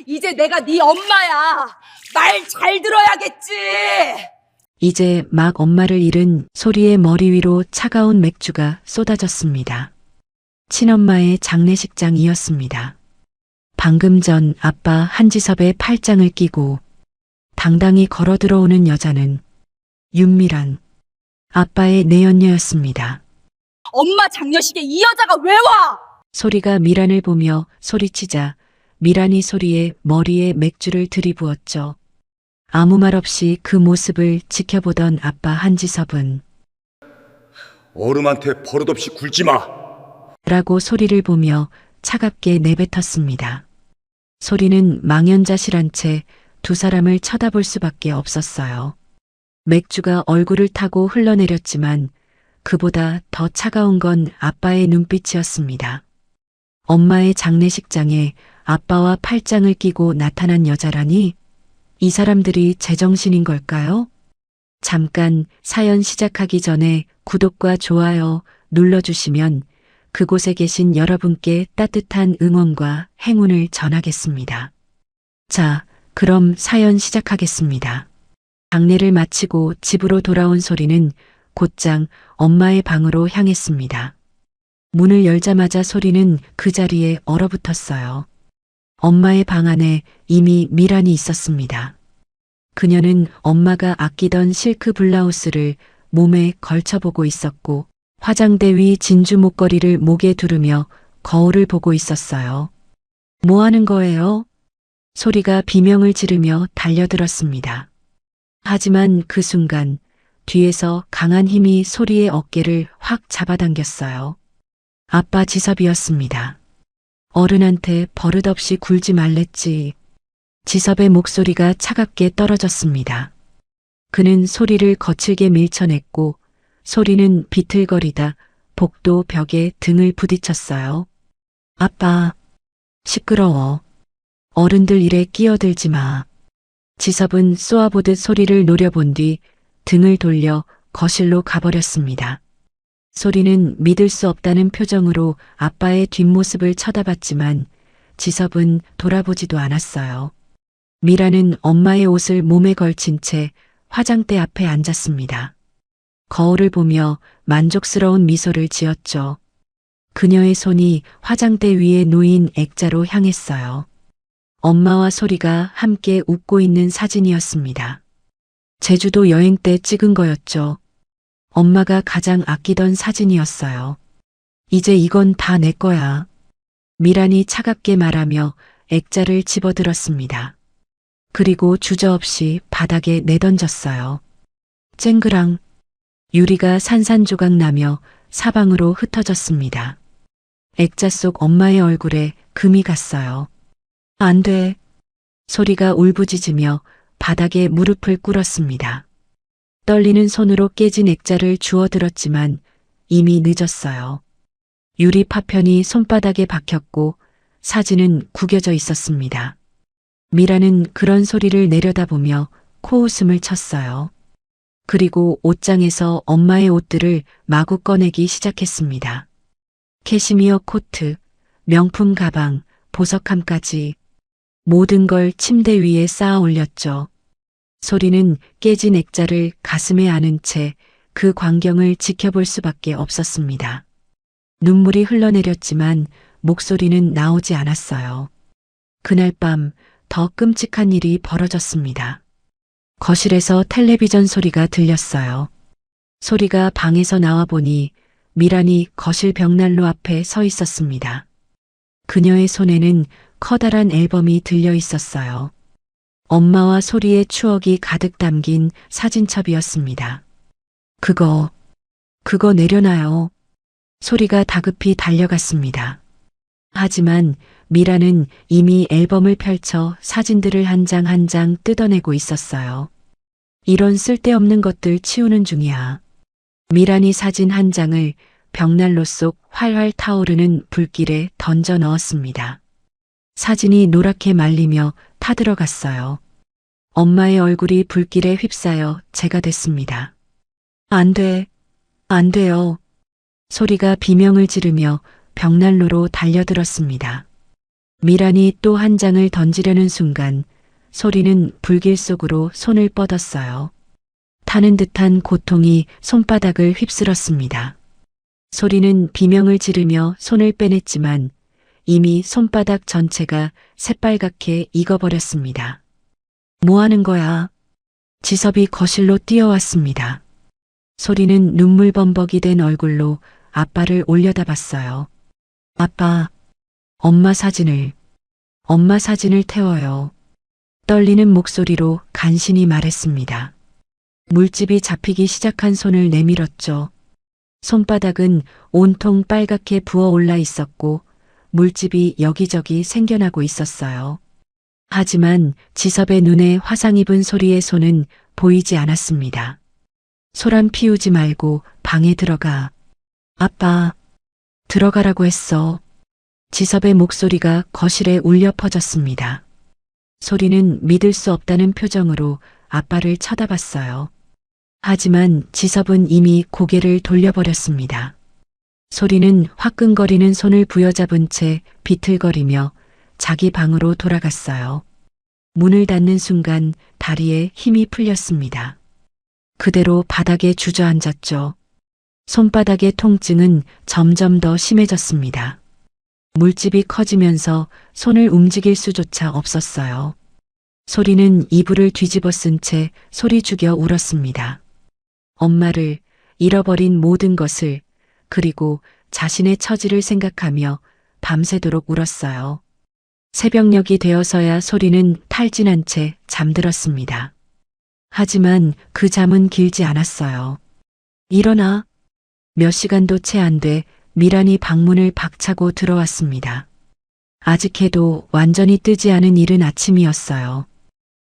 이제 내가 네 엄마야. 말 잘 들어야겠지. 이제 막 엄마를 잃은 소리의 머리 위로 차가운 맥주가 쏟아졌습니다. 친엄마의 장례식장이었습니다. 방금 전 아빠 한지섭의 팔짱을 끼고 당당히 걸어 들어오는 여자는 윤미란, 아빠의 내연녀였습니다. 엄마 장례식에 이 여자가 왜 와? 소리가 미란을 보며 소리치자 미란이 소리의 머리에 맥주를 들이부었죠. 아무 말 없이 그 모습을 지켜보던 아빠 한지섭은 어른한테 버릇없이 굴지 마. 라고 소리를 보며 차갑게 내뱉었습니다. 소리는 망연자실한 채 두 사람을 쳐다볼 수밖에 없었어요. 맥주가 얼굴을 타고 흘러내렸지만 그보다 더 차가운 건 아빠의 눈빛이었습니다. 엄마의 장례식장에 아빠와 팔짱을 끼고 나타난 여자라니 이 사람들이 제정신인 걸까요? 잠깐 사연 시작하기 전에 구독과 좋아요 눌러주시면 그곳에 계신 여러분께 따뜻한 응원과 행운을 전하겠습니다. 자, 그럼 사연 시작하겠습니다. 장례를 마치고 집으로 돌아온 소리는 곧장 엄마의 방으로 향했습니다. 문을 열자마자 소리는 그 자리에 얼어붙었어요. 엄마의 방 안에 이미 미란이 있었습니다. 그녀는 엄마가 아끼던 실크 블라우스를 몸에 걸쳐보고 있었고 화장대 위 진주 목걸이를 목에 두르며 거울을 보고 있었어요. 뭐 하는 거예요? 소리가 비명을 지르며 달려들었습니다. 하지만 그 순간 뒤에서 강한 힘이 소리의 어깨를 확 잡아당겼어요. 아빠 지섭이었습니다. 어른한테 버릇없이 굴지 말랬지. 지섭의 목소리가 차갑게 떨어졌습니다. 그는 소리를 거칠게 밀쳐냈고 소리는 비틀거리다 복도 벽에 등을 부딪혔어요. 아빠, 시끄러워. 어른들 일에 끼어들지 마. 지섭은 쏘아보듯 소리를 노려본 뒤 등을 돌려 거실로 가버렸습니다. 소리는 믿을 수 없다는 표정으로 아빠의 뒷모습을 쳐다봤지만 지섭은 돌아보지도 않았어요. 미라는 엄마의 옷을 몸에 걸친 채 화장대 앞에 앉았습니다. 거울을 보며 만족스러운 미소를 지었죠. 그녀의 손이 화장대 위에 놓인 액자로 향했어요. 엄마와 소리가 함께 웃고 있는 사진이었습니다. 제주도 여행 때 찍은 거였죠. 엄마가 가장 아끼던 사진이었어요. 이제 이건 다 내 거야. 미란이 차갑게 말하며 액자를 집어들었습니다. 그리고 주저없이 바닥에 내던졌어요. 쨍그랑 유리가 산산조각 나며 사방으로 흩어졌습니다. 액자 속 엄마의 얼굴에 금이 갔어요. 안 돼. 소리가 울부짖으며 바닥에 무릎을 꿇었습니다. 떨리는 손으로 깨진 액자를 주워들었지만 이미 늦었어요. 유리 파편이 손바닥에 박혔고 사진은 구겨져 있었습니다. 미라는 그런 소리를 내려다보며 코웃음을 쳤어요. 그리고 옷장에서 엄마의 옷들을 마구 꺼내기 시작했습니다. 캐시미어 코트, 명품 가방, 보석함까지 모든 걸 침대 위에 쌓아 올렸죠. 소리는 깨진 액자를 가슴에 안은 채 그 광경을 지켜볼 수밖에 없었습니다. 눈물이 흘러내렸지만 목소리는 나오지 않았어요. 그날 밤 더 끔찍한 일이 벌어졌습니다. 거실에서 텔레비전 소리가 들렸어요. 소리가 방에서 나와 보니 미란이 거실 벽난로 앞에 서 있었습니다. 그녀의 손에는 커다란 앨범이 들려 있었어요. 엄마와 소리의 추억이 가득 담긴 사진첩이었습니다. 그거 내려놔요. 소리가 다급히 달려갔습니다. 하지만 미라는 이미 앨범을 펼쳐 사진들을 한 장 한 장 뜯어내고 있었어요. 이런 쓸데없는 것들 치우는 중이야. 미란이 사진 한 장을 벽난로 속 활활 타오르는 불길에 던져 넣었습니다. 사진이 노랗게 말리며 타들어갔어요. 엄마의 얼굴이 불길에 휩싸여 재가 됐습니다. 안 돼, 안 돼요. 소리가 비명을 지르며 벽난로로 달려들었습니다. 미란이 또 한 장을 던지려는 순간 소리는 불길 속으로 손을 뻗었어요. 타는 듯한 고통이 손바닥을 휩쓸었습니다. 소리는 비명을 지르며 손을 빼냈지만 이미 손바닥 전체가 새빨갛게 익어버렸습니다. 뭐 하는 거야? 지섭이 거실로 뛰어왔습니다. 소리는 눈물범벅이 된 얼굴로 아빠를 올려다봤어요. 아빠, 엄마 사진을 태워요. 떨리는 목소리로 간신히 말했습니다. 물집이 잡히기 시작한 손을 내밀었죠. 손바닥은 온통 빨갛게 부어올라 있었고 물집이 여기저기 생겨나고 있었어요. 하지만 지섭의 눈에 화상 입은 소리의 손은 보이지 않았습니다. 소란 피우지 말고 방에 들어가. 아빠, 들어가라고 했어. 지섭의 목소리가 거실에 울려 퍼졌습니다. 소리는 믿을 수 없다는 표정으로 아빠를 쳐다봤어요. 하지만 지섭은 이미 고개를 돌려버렸습니다. 소리는 화끈거리는 손을 부여잡은 채 비틀거리며 자기 방으로 돌아갔어요. 문을 닫는 순간 다리에 힘이 풀렸습니다. 그대로 바닥에 주저앉았죠. 손바닥의 통증은 점점 더 심해졌습니다. 물집이 커지면서 손을 움직일 수조차 없었어요. 소리는 이불을 뒤집어 쓴 채 소리 죽여 울었습니다. 엄마를, 잃어버린 모든 것을, 그리고 자신의 처지를 생각하며 밤새도록 울었어요. 새벽녘이 되어서야 소리는 탈진한 채 잠들었습니다. 하지만 그 잠은 길지 않았어요. 일어나. 몇 시간도 채 안 돼 미란이 방문을 박차고 들어왔습니다. 아직 해도 완전히 뜨지 않은 이른 아침이었어요.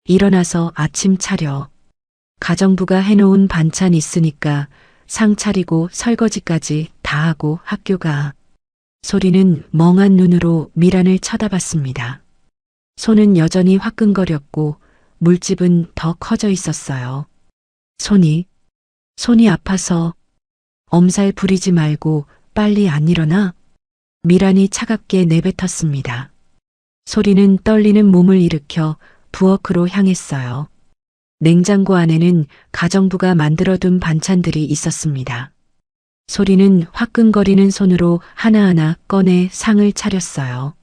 일어나서 아침 차려. 가정부가 해놓은 반찬 있으니까 상 차리고 설거지까지 다 하고 학교 가. 소리는 멍한 눈으로 미란을 쳐다봤습니다. 손은 여전히 화끈거렸고 물집은 더 커져 있었어요. 손이 아파서. 엄살 부리지 말고 빨리 안 일어나? 미란이 차갑게 내뱉었습니다. 소리는 떨리는 몸을 일으켜 부엌으로 향했어요. 냉장고 안에는 가정부가 만들어둔 반찬들이 있었습니다. 소리는 화끈거리는 손으로 하나하나 꺼내 상을 차렸어요.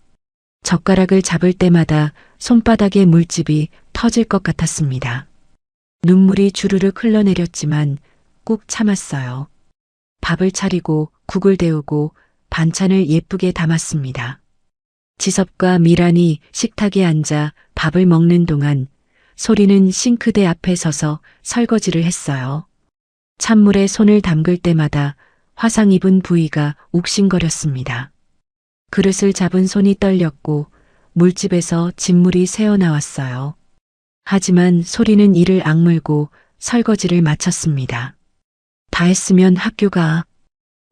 젓가락을 잡을 때마다 손바닥의 물집이 터질 것 같았습니다. 눈물이 주르륵 흘러내렸지만 꾹 참았어요. 밥을 차리고 국을 데우고 반찬을 예쁘게 담았습니다. 지섭과 미란이 식탁에 앉아 밥을 먹는 동안 소리는 싱크대 앞에 서서 설거지를 했어요. 찬물에 손을 담글 때마다 화상 입은 부위가 욱신거렸습니다. 그릇을 잡은 손이 떨렸고 물집에서 진물이 새어나왔어요. 하지만 소리는 이를 악물고 설거지를 마쳤습니다. 다 했으면 학교 가.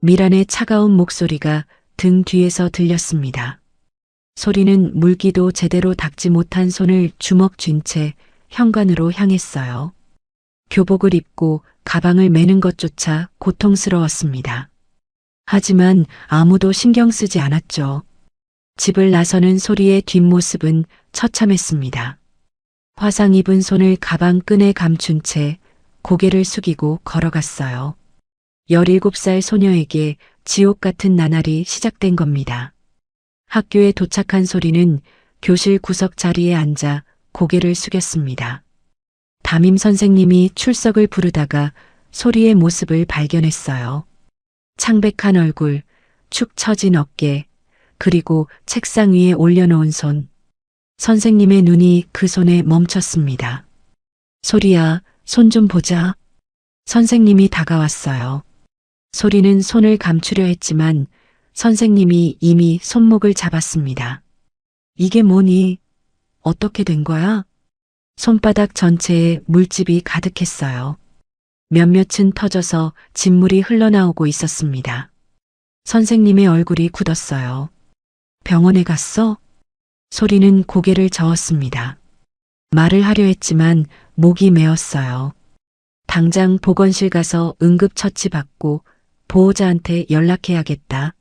미란의 차가운 목소리가 등 뒤에서 들렸습니다. 소리는 물기도 제대로 닦지 못한 손을 주먹 쥔 채 현관으로 향했어요. 교복을 입고 가방을 매는 것조차 고통스러웠습니다. 하지만 아무도 신경 쓰지 않았죠. 집을 나서는 소리의 뒷모습은 처참했습니다. 화상 입은 손을 가방 끈에 감춘 채 고개를 숙이고 걸어갔어요. 17살 소녀에게 지옥 같은 나날이 시작된 겁니다. 학교에 도착한 소리는 교실 구석 자리에 앉아 고개를 숙였습니다. 담임 선생님이 출석을 부르다가 소리의 모습을 발견했어요. 창백한 얼굴, 축 처진 어깨, 그리고 책상 위에 올려놓은 손. 선생님의 눈이 그 손에 멈췄습니다. 소리야, 손 좀 보자. 선생님이 다가왔어요. 소리는 손을 감추려 했지만 선생님이 이미 손목을 잡았습니다. 이게 뭐니? 어떻게 된 거야? 손바닥 전체에 물집이 가득했어요. 몇몇은 터져서 진물이 흘러나오고 있었습니다. 선생님의 얼굴이 굳었어요. 병원에 갔어? 소리는 고개를 저었습니다. 말을 하려 했지만 목이 메었어요. 당장 보건실 가서 응급처치 받고 보호자한테 연락해야겠다.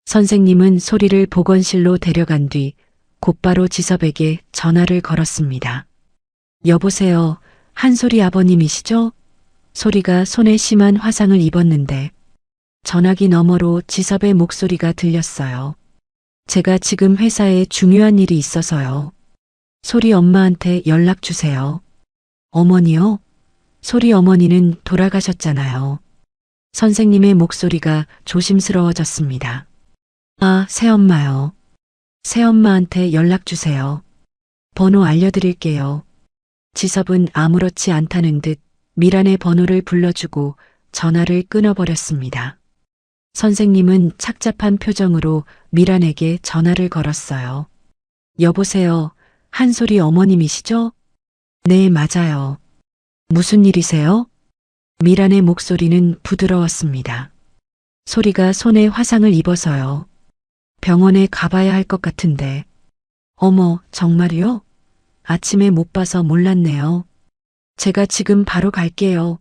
선생님은 소리를 보건실로 데려간 뒤 곧바로 지섭에게 전화를 걸었습니다. 여보세요, 한솔이 아버님이시죠? 소리가 손에 심한 화상을 입었는데 전화기 너머로 지섭의 목소리가 들렸어요. 제가 지금 회사에 중요한 일이 있어서요. 소리 엄마한테 연락 주세요. 어머니요? 소리 어머니는 돌아가셨잖아요. 선생님의 목소리가 조심스러워졌습니다. 아, 새엄마요. 새엄마한테 연락 주세요. 번호 알려드릴게요. 지섭은 아무렇지 않다는 듯 미란의 번호를 불러주고 전화를 끊어버렸습니다. 선생님은 착잡한 표정으로 미란에게 전화를 걸었어요. 여보세요, 한솔이 어머님이시죠? 네, 맞아요. 무슨 일이세요? 미란의 목소리는 부드러웠습니다. 소리가 손에 화상을 입어서요. 병원에 가봐야 할 것 같은데. 어머, 정말요? 아침에 못 봐서 몰랐네요. 제가 지금 바로 갈게요.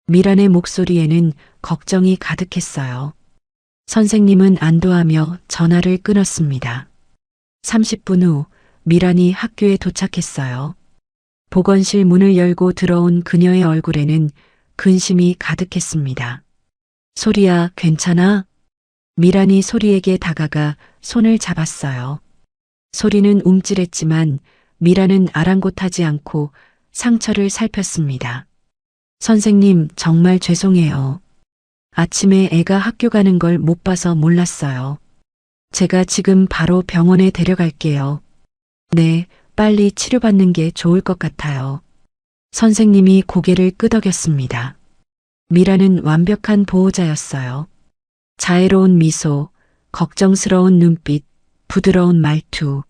미란의 목소리에는 걱정이 가득했어요. 선생님은 안도하며 전화를 끊었습니다. 30분 후 미란이 학교에 도착했어요. 보건실 문을 열고 들어온 그녀의 얼굴에는 근심이 가득했습니다. 소리야, 괜찮아? 미란이 소리에게 다가가 손을 잡았어요. 소리는 움찔했지만 미란은 아랑곳하지 않고 상처를 살폈습니다. 선생님, 정말 죄송해요. 아침에 애가 학교 가는 걸 못 봐서 몰랐어요. 제가 지금 바로 병원에 데려갈게요. 네, 빨리 치료받는 게 좋을 것 같아요. 선생님이 고개를 끄덕였습니다. 미라는 완벽한 보호자였어요. 자애로운 미소, 걱정스러운 눈빛, 부드러운 말투.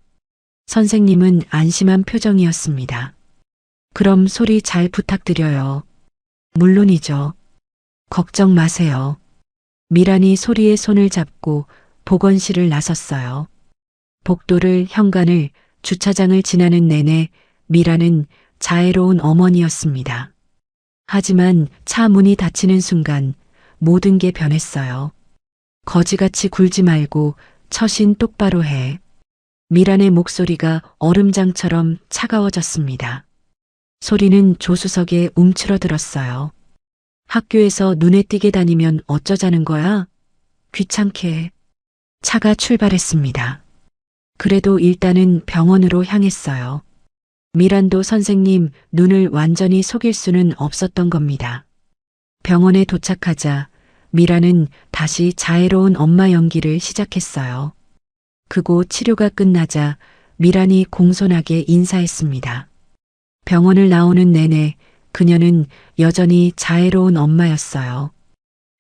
선생님은 안심한 표정이었습니다. 그럼 소리 잘 부탁드려요. 물론이죠. 걱정 마세요. 미란이 소리의 손을 잡고 보건실을 나섰어요. 복도를, 현관을, 주차장을 지나는 내내 미라는 자애로운 어머니였습니다. 하지만 차 문이 닫히는 순간 모든 게 변했어요. 거지같이 굴지 말고 처신 똑바로 해. 미란의 목소리가 얼음장처럼 차가워졌습니다. 소리는 조수석에 움츠러들었어요. 학교에서 눈에 띄게 다니면 어쩌자는 거야? 귀찮게. 차가 출발했습니다. 그래도 일단은 병원으로 향했어요. 미란도 선생님 눈을 완전히 속일 수는 없었던 겁니다. 병원에 도착하자 미란은 다시 자애로운 엄마 연기를 시작했어요. 그곳 치료가 끝나자 미란이 공손하게 인사했습니다. 병원을 나오는 내내 그녀는 여전히 자애로운 엄마였어요.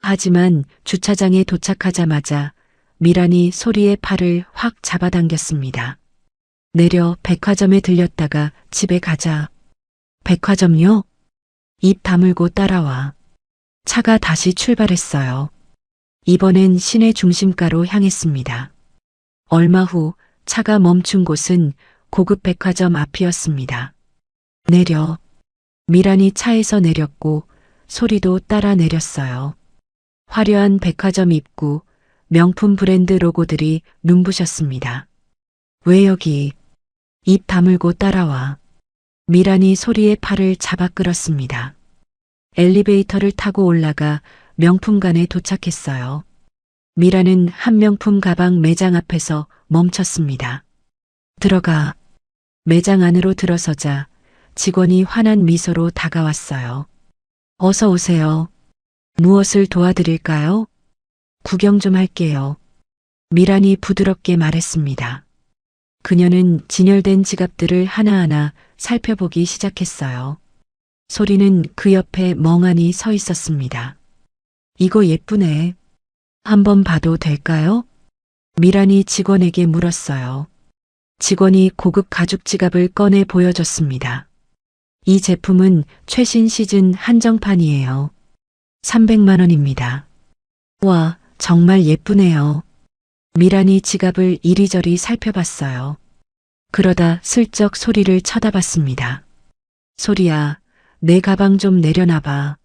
하지만 주차장에 도착하자마자 미란이 소리의 팔을 확 잡아당겼습니다. 내려 백화점에 들렸다가 집에 가자. 백화점요? 입 다물고 따라와. 차가 다시 출발했어요. 이번엔 시내 중심가로 향했습니다. 얼마 후 차가 멈춘 곳은 고급 백화점 앞이었습니다. 내려. 미란이 차에서 내렸고 소리도 따라 내렸어요. 화려한 백화점 입구, 명품 브랜드 로고들이 눈부셨습니다. 왜 여기? 입 다물고 따라와. 미란이 소리의 팔을 잡아 끌었습니다. 엘리베이터를 타고 올라가 명품관에 도착했어요. 미란은 한 명품 가방 매장 앞에서 멈췄습니다. 들어가. 매장 안으로 들어서자 직원이 환한 미소로 다가왔어요. 어서 오세요. 무엇을 도와드릴까요? 구경 좀 할게요. 미란이 부드럽게 말했습니다. 그녀는 진열된 지갑들을 하나하나 살펴보기 시작했어요. 소리는 그 옆에 멍하니 서 있었습니다. 이거 예쁘네. 한번 봐도 될까요? 미란이 직원에게 물었어요. 직원이 고급 가죽 지갑을 꺼내 보여줬습니다. 이 제품은 최신 시즌 한정판이에요. 300만 원입니다. 와, 정말 예쁘네요. 미란이 지갑을 이리저리 살펴봤어요. 그러다 슬쩍 소리를 쳐다봤습니다. 소리야, 내 가방 좀 내려놔봐.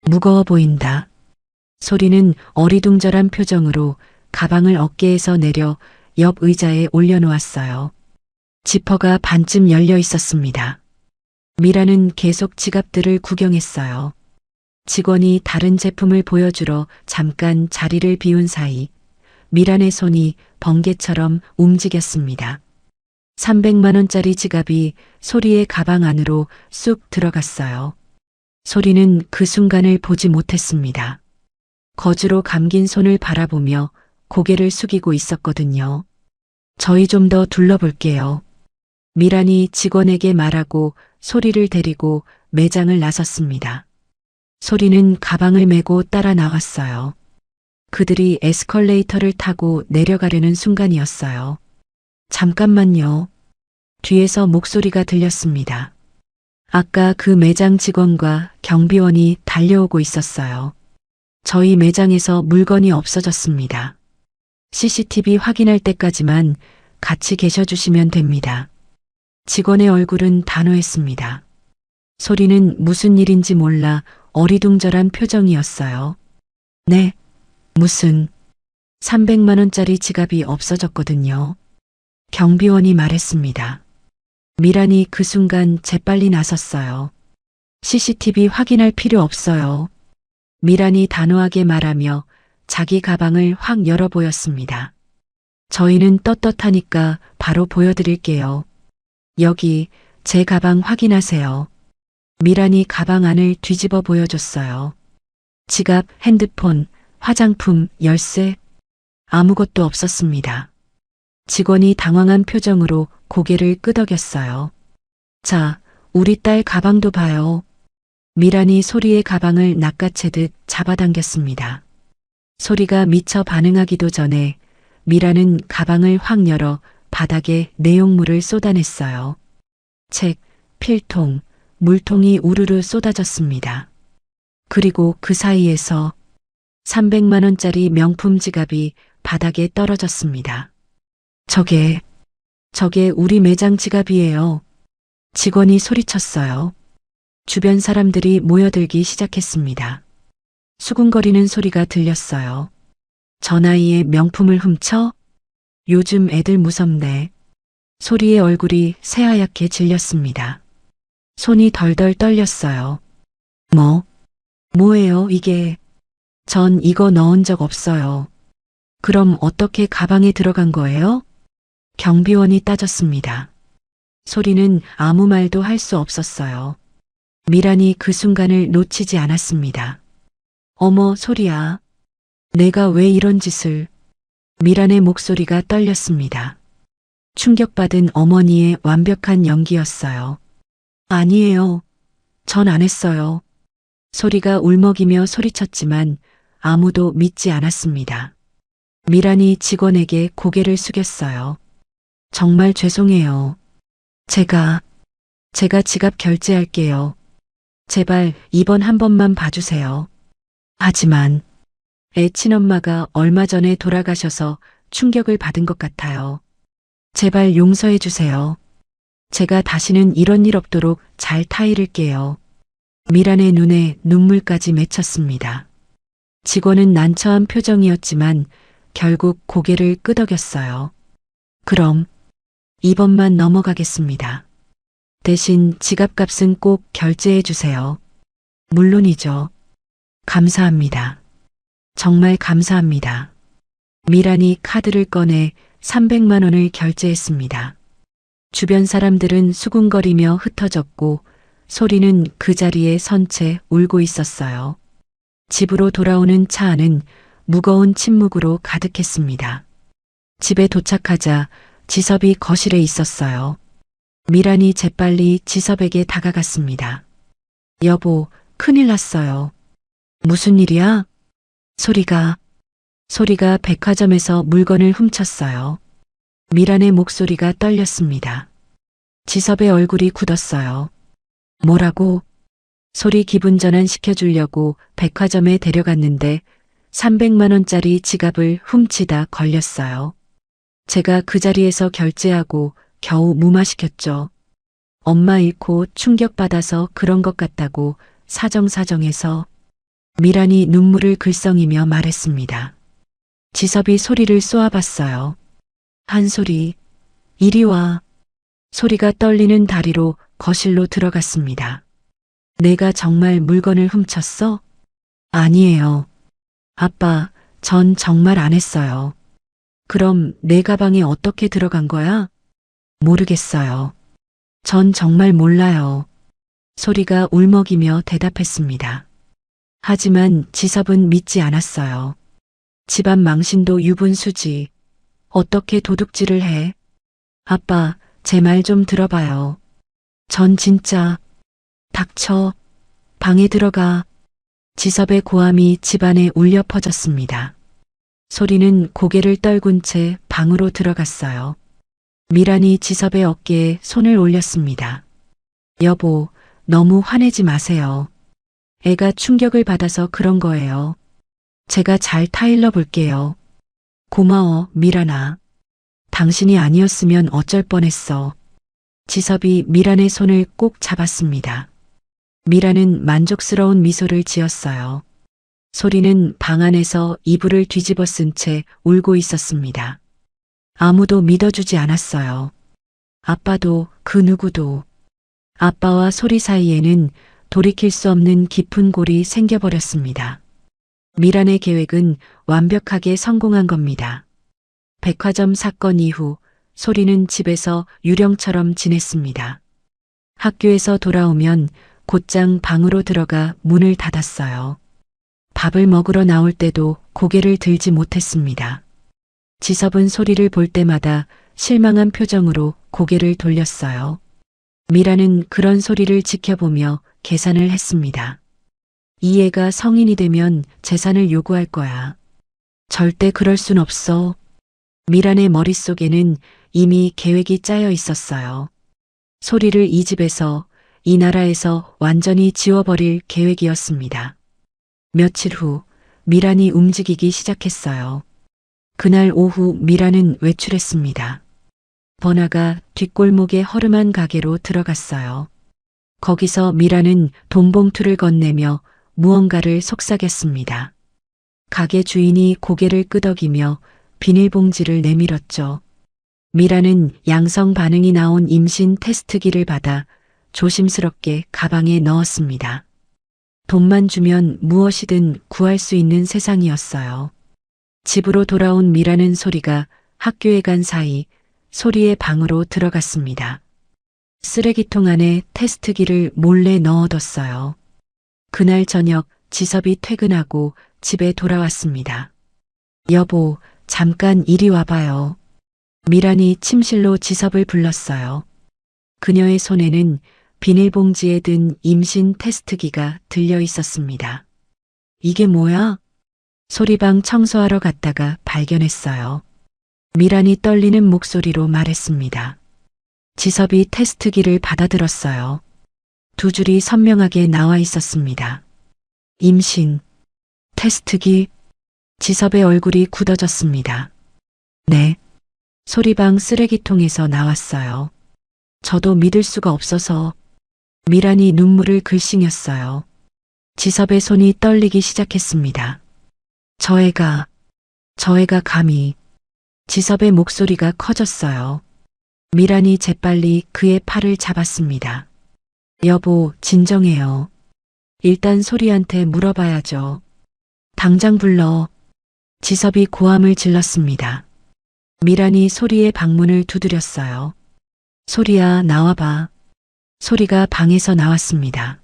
무거워 보인다. 소리는 어리둥절한 표정으로 가방을 어깨에서 내려 옆 의자에 올려놓았어요. 지퍼가 반쯤 열려 있었습니다. 미라는 계속 지갑들을 구경했어요. 직원이 다른 제품을 보여주러 잠깐 자리를 비운 사이 미란의 손이 번개처럼 움직였습니다. 300만 원짜리 지갑이 소리의 가방 안으로 쑥 들어갔어요. 소리는 그 순간을 보지 못했습니다. 거즈로 감긴 손을 바라보며 고개를 숙이고 있었거든요. 저희 좀 더 둘러볼게요. 미란이 직원에게 말하고 소리를 데리고 매장을 나섰습니다. 소리는 가방을 메고 따라 나왔어요. 그들이 에스컬레이터를 타고 내려가려는 순간이었어요. 잠깐만요. 뒤에서 목소리가 들렸습니다. 아까 그 매장 직원과 경비원이 달려오고 있었어요. 저희 매장에서 물건이 없어졌습니다. CCTV 확인할 때까지만 같이 계셔주시면 됩니다. 직원의 얼굴은 단호했습니다. 소리는 무슨 일인지 몰라 어리둥절한 표정이었어요. 네, 무슨 300만 원짜리 지갑이 없어졌거든요. 경비원이 말했습니다. 미란이 그 순간 재빨리 나섰어요. CCTV 확인할 필요 없어요. 미란이 단호하게 말하며 자기 가방을 확 열어 보였습니다. 저희는 떳떳하니까 바로 보여드릴게요. 여기 제 가방 확인하세요. 미란이 가방 안을 뒤집어 보여줬어요. 지갑, 핸드폰, 화장품, 열쇠, 아무것도 없었습니다. 직원이 당황한 표정으로 고개를 끄덕였어요. 자, 우리 딸 가방도 봐요. 미란이 소리의 가방을 낚아채듯 잡아당겼습니다. 소리가 미처 반응하기도 전에 미란은 가방을 확 열어 바닥에 내용물을 쏟아냈어요. 책, 필통, 물통이 우르르 쏟아졌습니다. 그리고 그 사이에서 300만 원짜리 명품 지갑이 바닥에 떨어졌습니다. 저게 우리 매장 지갑이에요. 직원이 소리쳤어요. 주변 사람들이 모여들기 시작했습니다. 수군거리는 소리가 들렸어요. 저 나이에 명품을 훔쳐? 요즘 애들 무섭네. 소리의 얼굴이 새하얗게 질렸습니다. 손이 덜덜 떨렸어요. 뭐예요 이게? 전 이거 넣은 적 없어요. 그럼 어떻게 가방에 들어간 거예요? 경비원이 따졌습니다. 소리는 아무 말도 할 수 없었어요. 미란이 그 순간을 놓치지 않았습니다. 어머, 소리야. 내가 왜 이런 짓을... 미란의 목소리가 떨렸습니다. 충격받은 어머니의 완벽한 연기였어요. 아니에요. 전 안 했어요. 소리가 울먹이며 소리쳤지만 아무도 믿지 않았습니다. 미란이 직원에게 고개를 숙였어요. 정말 죄송해요. 제가 지갑 결제할게요. 제발 이번 한 번만 봐주세요. 하지만 애 친엄마가 얼마 전에 돌아가셔서 충격을 받은 것 같아요. 제발 용서해 주세요. 제가 다시는 이런 일 없도록 잘 타이를게요. 미란의 눈에 눈물까지 맺혔습니다. 직원은 난처한 표정이었지만 결국 고개를 끄덕였어요. 그럼 이번만 넘어가겠습니다. 대신 지갑값은 꼭 결제해 주세요. 물론이죠. 감사합니다. 정말 감사합니다. 미란이 카드를 꺼내 300만 원을 결제했습니다. 주변 사람들은 수군거리며 흩어졌고 소리는 그 자리에 선 채 울고 있었어요. 집으로 돌아오는 차 안은 무거운 침묵으로 가득했습니다. 집에 도착하자 지섭이 거실에 있었어요. 미란이 재빨리 지섭에게 다가갔습니다. 여보, 큰일 났어요. 무슨 일이야? 소리가 백화점에서 물건을 훔쳤어요. 미란의 목소리가 떨렸습니다. 지섭의 얼굴이 굳었어요. 뭐라고? 소리 기분 전환 시켜주려고 백화점에 데려갔는데 300만 원짜리 지갑을 훔치다 걸렸어요. 제가 그 자리에서 결제하고 겨우 무마시켰죠. 엄마 잃고 충격받아서 그런 것 같다고 사정사정해서. 미란이 눈물을 글썽이며 말했습니다. 지섭이 소리를 쏘아봤어요. 한소리, 이리 와. 소리가 떨리는 다리로 거실로 들어갔습니다. 내가 정말 물건을 훔쳤어? 아니에요. 아빠, 전 정말 안 했어요. 그럼 내 가방에 어떻게 들어간 거야? 모르겠어요. 전 정말 몰라요. 소리가 울먹이며 대답했습니다. 하지만 지섭은 믿지 않았어요. 집안 망신도 유분수지. 어떻게 도둑질을 해? 아빠, 제 말 좀 들어봐요. 전 진짜. 닥쳐. 방에 들어가. 지섭의 고함이 집안에 울려 퍼졌습니다. 소리는 고개를 떨군 채 방으로 들어갔어요. 미란이 지섭의 어깨에 손을 올렸습니다. 여보, 너무 화내지 마세요. 애가 충격을 받아서 그런 거예요. 제가 잘 타일러 볼게요. 고마워, 미란아. 당신이 아니었으면 어쩔 뻔했어. 지섭이 미란의 손을 꼭 잡았습니다. 미란은 만족스러운 미소를 지었어요. 소리는 방 안에서 이불을 뒤집어 쓴 채 울고 있었습니다. 아무도 믿어주지 않았어요. 아빠도 그 누구도. 아빠와 소리 사이에는 돌이킬 수 없는 깊은 골이 생겨버렸습니다. 미란의 계획은 완벽하게 성공한 겁니다. 백화점 사건 이후 소리는 집에서 유령처럼 지냈습니다. 학교에서 돌아오면 곧장 방으로 들어가 문을 닫았어요. 밥을 먹으러 나올 때도 고개를 들지 못했습니다. 지섭은 소리를 볼 때마다 실망한 표정으로 고개를 돌렸어요. 미라는 그런 소리를 지켜보며 계산을 했습니다. 이 애가 성인이 되면 재산을 요구할 거야. 절대 그럴 순 없어. 미란의 머릿속에는 이미 계획이 짜여 있었어요. 소리를 이 집에서, 이 나라에서 완전히 지워버릴 계획이었습니다. 며칠 후 미란이 움직이기 시작했어요. 그날 오후 미란은 외출했습니다. 번화가 뒷골목의 허름한 가게로 들어갔어요. 거기서 미란은 돈봉투를 건네며 무언가를 속삭였습니다. 가게 주인이 고개를 끄덕이며 비닐봉지를 내밀었죠. 미란은 양성 반응이 나온 임신 테스트기를 받아 조심스럽게 가방에 넣었습니다. 돈만 주면 무엇이든 구할 수 있는 세상이었어요. 집으로 돌아온 미라는 소리가 학교에 간 사이 소리의 방으로 들어갔습니다. 쓰레기통 안에 테스트기를 몰래 넣어뒀어요. 그날 저녁 지섭이 퇴근하고 집에 돌아왔습니다. 여보, 잠깐 이리 와봐요. 미란이 침실로 지섭을 불렀어요. 그녀의 손에는 비닐봉지에 든 임신 테스트기가 들려 있었습니다. 이게 뭐야? 소리방 청소하러 갔다가 발견했어요. 미란이 떨리는 목소리로 말했습니다. 지섭이 테스트기를 받아들었어요. 두 줄이 선명하게 나와 있었습니다. 임신, 테스트기, 지섭의 얼굴이 굳어졌습니다. 네. 소리방 쓰레기통에서 나왔어요. 저도 믿을 수가 없어서. 미란이 눈물을 글썽였어요. 지섭의 손이 떨리기 시작했습니다. 저 애가 감히. 지섭의 목소리가 커졌어요. 미란이 재빨리 그의 팔을 잡았습니다. 여보, 진정해요. 일단 소리한테 물어봐야죠. 당장 불러. 지섭이 고함을 질렀습니다. 미란이 소리의 방문을 두드렸어요. 소리야, 나와봐. 소리가 방에서 나왔습니다.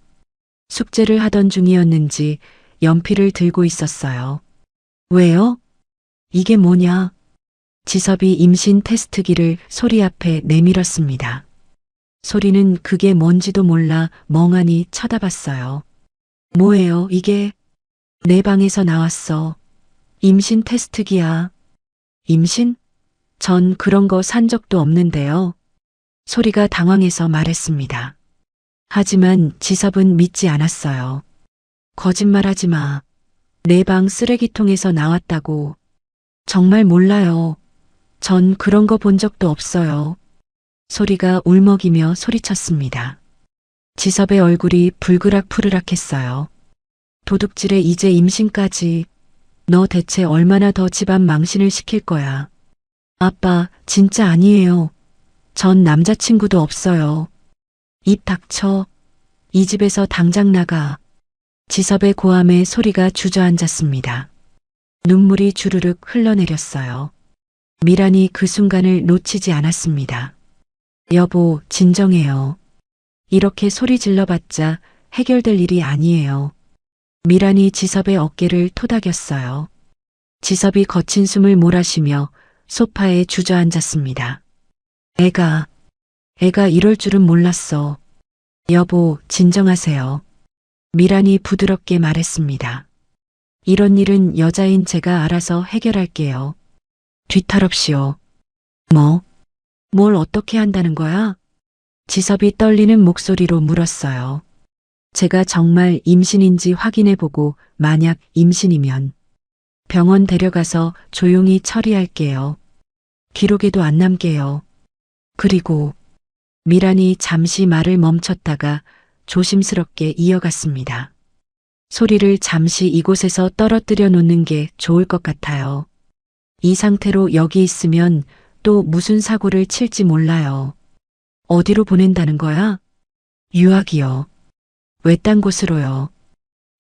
숙제를 하던 중이었는지 연필을 들고 있었어요. 왜요? 이게 뭐냐? 지섭이 임신 테스트기를 소리 앞에 내밀었습니다. 소리는 그게 뭔지도 몰라 멍하니 쳐다봤어요. 뭐예요, 이게? 내 방에서 나왔어. 임신 테스트기야. 임신? 전 그런 거 산 적도 없는데요. 소리가 당황해서 말했습니다. 하지만 지섭은 믿지 않았어요. 거짓말하지 마. 내 방 쓰레기통에서 나왔다고. 정말 몰라요. 전 그런 거 본 적도 없어요. 소리가 울먹이며 소리쳤습니다. 지섭의 얼굴이 불그락푸르락했어요. 도둑질에 이제 임신까지. 너 대체 얼마나 더 집안 망신을 시킬 거야. 아빠, 진짜 아니에요. 전 남자친구도 없어요. 입 닥쳐. 이 집에서 당장 나가. 지섭의 고함에 소리가 주저앉았습니다. 눈물이 주르륵 흘러내렸어요. 미란이 그 순간을 놓치지 않았습니다. 여보, 진정해요. 이렇게 소리 질러봤자 해결될 일이 아니에요. 미란이 지섭의 어깨를 토닥였어요. 지섭이 거친 숨을 몰아쉬며 소파에 주저앉았습니다. 애가 이럴 줄은 몰랐어. 여보, 진정하세요. 미란이 부드럽게 말했습니다. 이런 일은 여자인 제가 알아서 해결할게요. 뒤탈없이요. 뭘 어떻게 한다는 거야? 지섭이 떨리는 목소리로 물었어요. 제가 정말 임신인지 확인해보고 만약 임신이면 병원 데려가서 조용히 처리할게요. 기록에도 안 남게요. 그리고 미란이 잠시 말을 멈췄다가 조심스럽게 이어갔습니다. 소리를 잠시 이곳에서 떨어뜨려 놓는 게 좋을 것 같아요. 이 상태로 여기 있으면 또 무슨 사고를 칠지 몰라요. 어디로 보낸다는 거야? 유학이요. 외딴 곳으로요.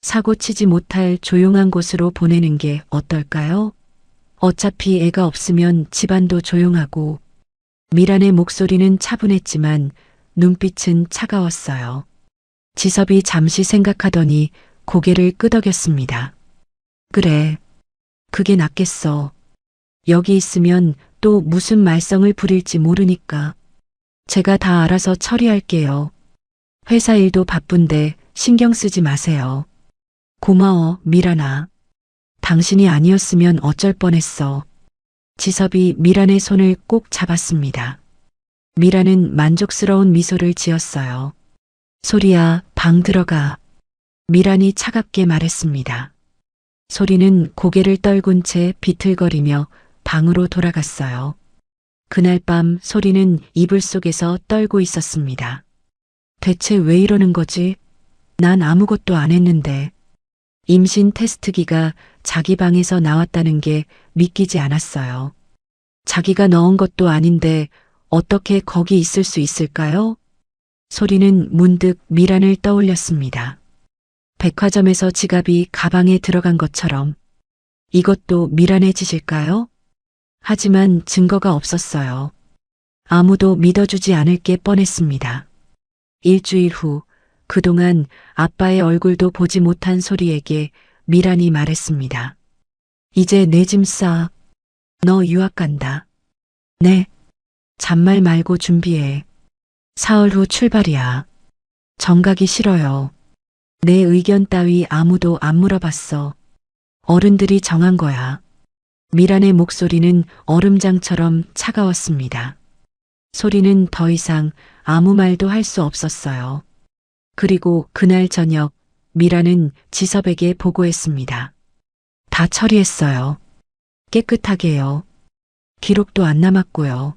사고 치지 못할 조용한 곳으로 보내는 게 어떨까요? 어차피 애가 없으면 집안도 조용하고. 미란의 목소리는 차분했지만 눈빛은 차가웠어요. 지섭이 잠시 생각하더니 고개를 끄덕였습니다. 그래, 그게 낫겠어. 여기 있으면 또 무슨 말썽을 부릴지 모르니까. 제가 다 알아서 처리할게요. 회사 일도 바쁜데 신경 쓰지 마세요. 고마워, 미란아. 당신이 아니었으면 어쩔 뻔했어. 지섭이 미란의 손을 꼭 잡았습니다. 미란은 만족스러운 미소를 지었어요. 소리야, 방 들어가. 미란이 차갑게 말했습니다. 소리는 고개를 떨군 채 비틀거리며 방으로 돌아갔어요. 그날 밤 소리는 이불 속에서 떨고 있었습니다. 대체 왜 이러는 거지? 난 아무것도 안 했는데. 임신 테스트기가 자기 방에서 나왔다는 게 믿기지 않았어요. 자기가 넣은 것도 아닌데 어떻게 거기 있을 수 있을까요? 소리는 문득 미란을 떠올렸습니다. 백화점에서 지갑이 가방에 들어간 것처럼. 이것도 미란의 짓일까요? 하지만 증거가 없었어요. 아무도 믿어주지 않을 게 뻔했습니다. 일주일 후, 그동안 아빠의 얼굴도 보지 못한 소리에게 미란이 말했습니다. 이제 내 짐 싸. 너 유학 간다. 네. 잔말 말고 준비해. 사흘 후 출발이야. 정가기 싫어요. 내 의견 따위 아무도 안 물어봤어. 어른들이 정한 거야. 미란의 목소리는 얼음장처럼 차가웠습니다. 소리는 더 이상 아무 말도 할 수 없었어요. 그리고 그날 저녁 미란은 지섭에게 보고했습니다. 다 처리했어요. 깨끗하게요. 기록도 안 남았고요.